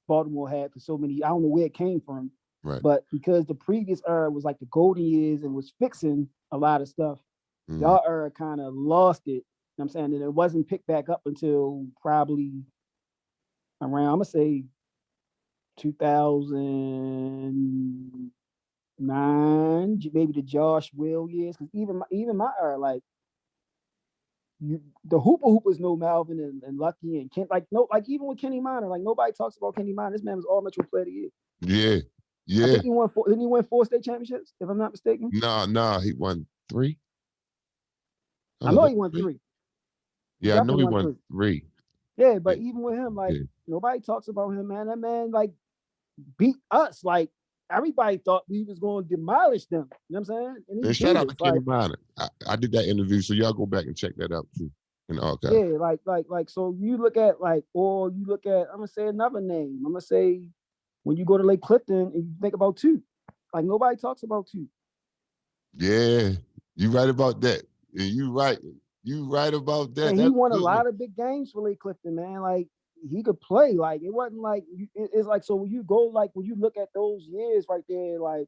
Baltimore had for so many. I don't know where it came from, Right. but because the previous era was like the golden years and was fixing a lot of stuff, Hmm. y'all era kind of lost it. You know what I'm saying? And it wasn't picked back up until probably around, I'm gonna say 2009, maybe the Josh Will years. Because even my era, like the Hooper Hoopers know Malvin and Lucky and Kent. Like no, like even with Kenny Minor, like nobody talks about Kenny Minor. This man was all Metro Player of the Year. Yeah. I Yeah. think he won four. Didn't he win 4 state championships? If I'm not mistaken. Nah, he won 3. I Hold up, know was he it won 3? 3. He Yeah, I know definitely he won won 3. 3. Yeah, Yeah. but even with him, like Yeah. nobody talks about him, man. That man like beat us. Like everybody thought we was going to demolish them. You know what I'm saying? And he And shout beat out to us. Kenny Like Minor. I did that interview, so y'all go back and check that out too in the archive. yeah, like so you look at like, or you look at, I'm gonna say another name. I'm gonna say when you go to Lake Clifton and you think about two, like nobody talks about two. Yeah, you right about that. And you right. You right about that. And he That's won a a good one. lot of big games for Lake Clifton, man. Like he could play. Like it wasn't like it's like so when you go like when you look at those years right there, like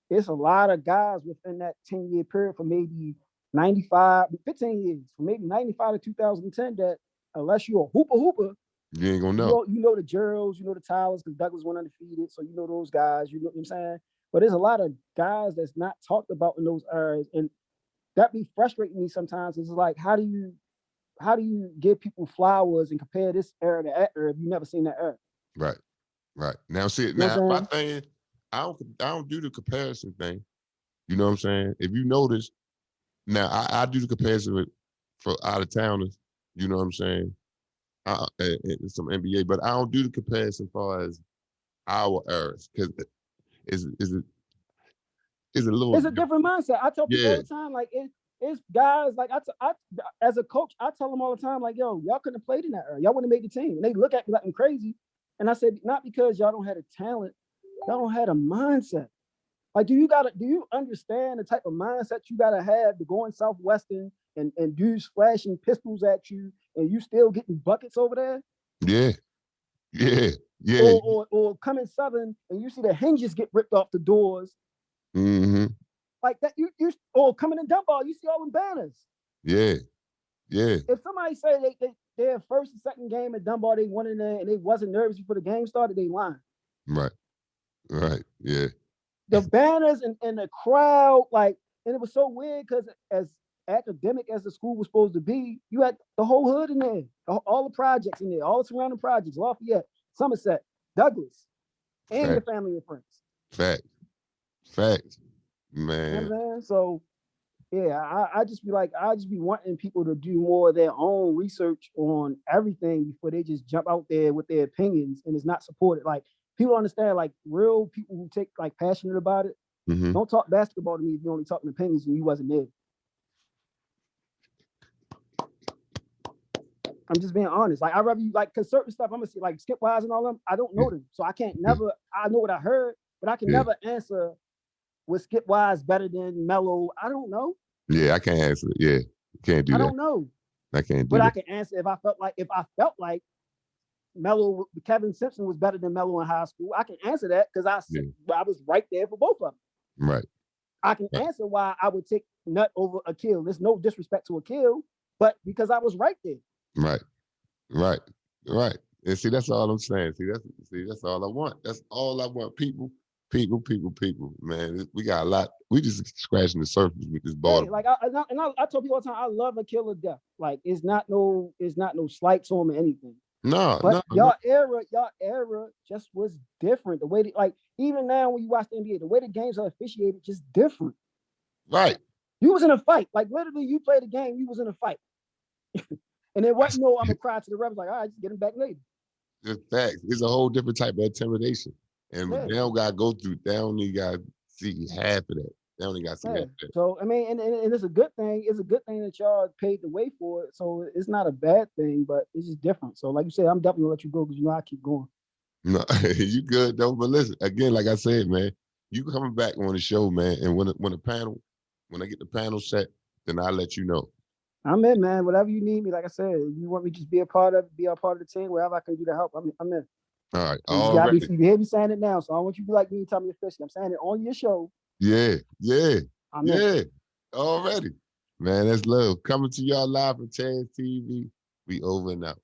it's a lot of guys within that 10-year period for maybe 95, 15 years, from maybe 95 to 2010 that unless you're a hooper, You ain't gonna know. you know the Geralds, you know the Tylers, because Douglas went undefeated, so you know those guys, you know what I'm saying? But there's a lot of guys that's not talked about in those eras, and that be frustrating me sometimes. It's like, how do you give people flowers and compare this era to that era if you never seen that era? Right. Right. Now see You know now what I'm my saying? thing is, I don't do the comparison thing. You know what I'm saying? If you notice, now I do the comparison for out of towners, you know what I'm saying? And some NBA, but I don't do the comparison as far as our eras because is it's a little It's a different mindset. I tell people all yeah, the time, like it's guys like I as a coach, I tell them all the time, like, yo, y'all couldn't have played in that era. Y'all wouldn't have made the team. And they look at me like I'm crazy. And I said, not because y'all don't have the talent, y'all don't have a mindset. Like, do you understand the type of mindset you gotta have to go in Southwestern and dudes flashing pistols at you and you still getting buckets over there? yeah, yeah, yeah. Or coming Southern and you see the hinges get ripped off the doors Mm-hmm. like that. You or coming in Dunbar, you see all them banners. Yeah, yeah. If somebody say their first and second game at Dunbar, they won in there and they wasn't nervous before the game started, they lying. Right, right, yeah. The banners and the crowd, like, and it was so weird because as academic as the school was supposed to be, you had the whole hood in there, all the projects in there, all the surrounding projects, Lafayette, Somerset, Douglas, and your Fact, family and friends. fact, fact, You know man. what I'm saying? So yeah, I just be like, I just be wanting people to do more of their own research on everything before they just jump out there with their opinions and it's not supported. Like people understand, like real people who take like passionate about it. Mm-hmm. Don't talk basketball to me if you're only talking opinions and you wasn't there. I'm just being honest. Like I rather you like cause certain stuff I'm gonna see like Skip Wise and all them. I don't know Yeah, them, so I can't yeah, never. I know what I heard, but I can yeah. never answer was Skip Wise better than Mello. I don't know. Yeah, I can't answer it. Yeah, can't do I that. don't know. I can't do But I that. can answer if I felt like Melo, Kevin Simpson was better than Melo in high school. I can answer that because Yeah, I was right there for both of them. right, I can right, answer why I would take Nut over Akil. There's no disrespect to Akil, but because I was right there. right, right, right. And see, that's all I'm saying. That's all I want. That's all I want. People. Man, we got a lot. We just scratching the surface with this Yeah, Baltimore. like I told people all the time, I love Akil to death. Like it's not no slight to him or anything. No, But no, no. y'all era just was different. The way like even now when you watch the NBA, the way the games are officiated just different. Right, You was in a fight. Like literally, you played a game. You was in a fight, and it wasn't no. I'm gonna cry to the ref. Like, all right, just get him back later. It's facts. It's a whole different type of intimidation, and Yeah. they don't gotta go through. They only gotta see half of that. They only gotta see half of that. So I mean, and it's a good thing. It's a good thing that y'all paid the way for it. So it's not a bad thing, but it's just different. So like you said, I'm definitely gonna let you go because you know I keep going. No, you good though. But listen, again, like I said, man, you coming back on the show, man. And when I get the panel set, then I'll let you know. I'm in, man. Whatever you need me, like I said, if you want me to just be a part of the team, whatever I can do to help, I'm in. All right, And all right. you hear me saying it now, so I want you to be like me and tell me officially. I'm saying it on your show. Yeah, I'm in. already. Man, that's love. Coming to y'all live from Taz TV. We over and out.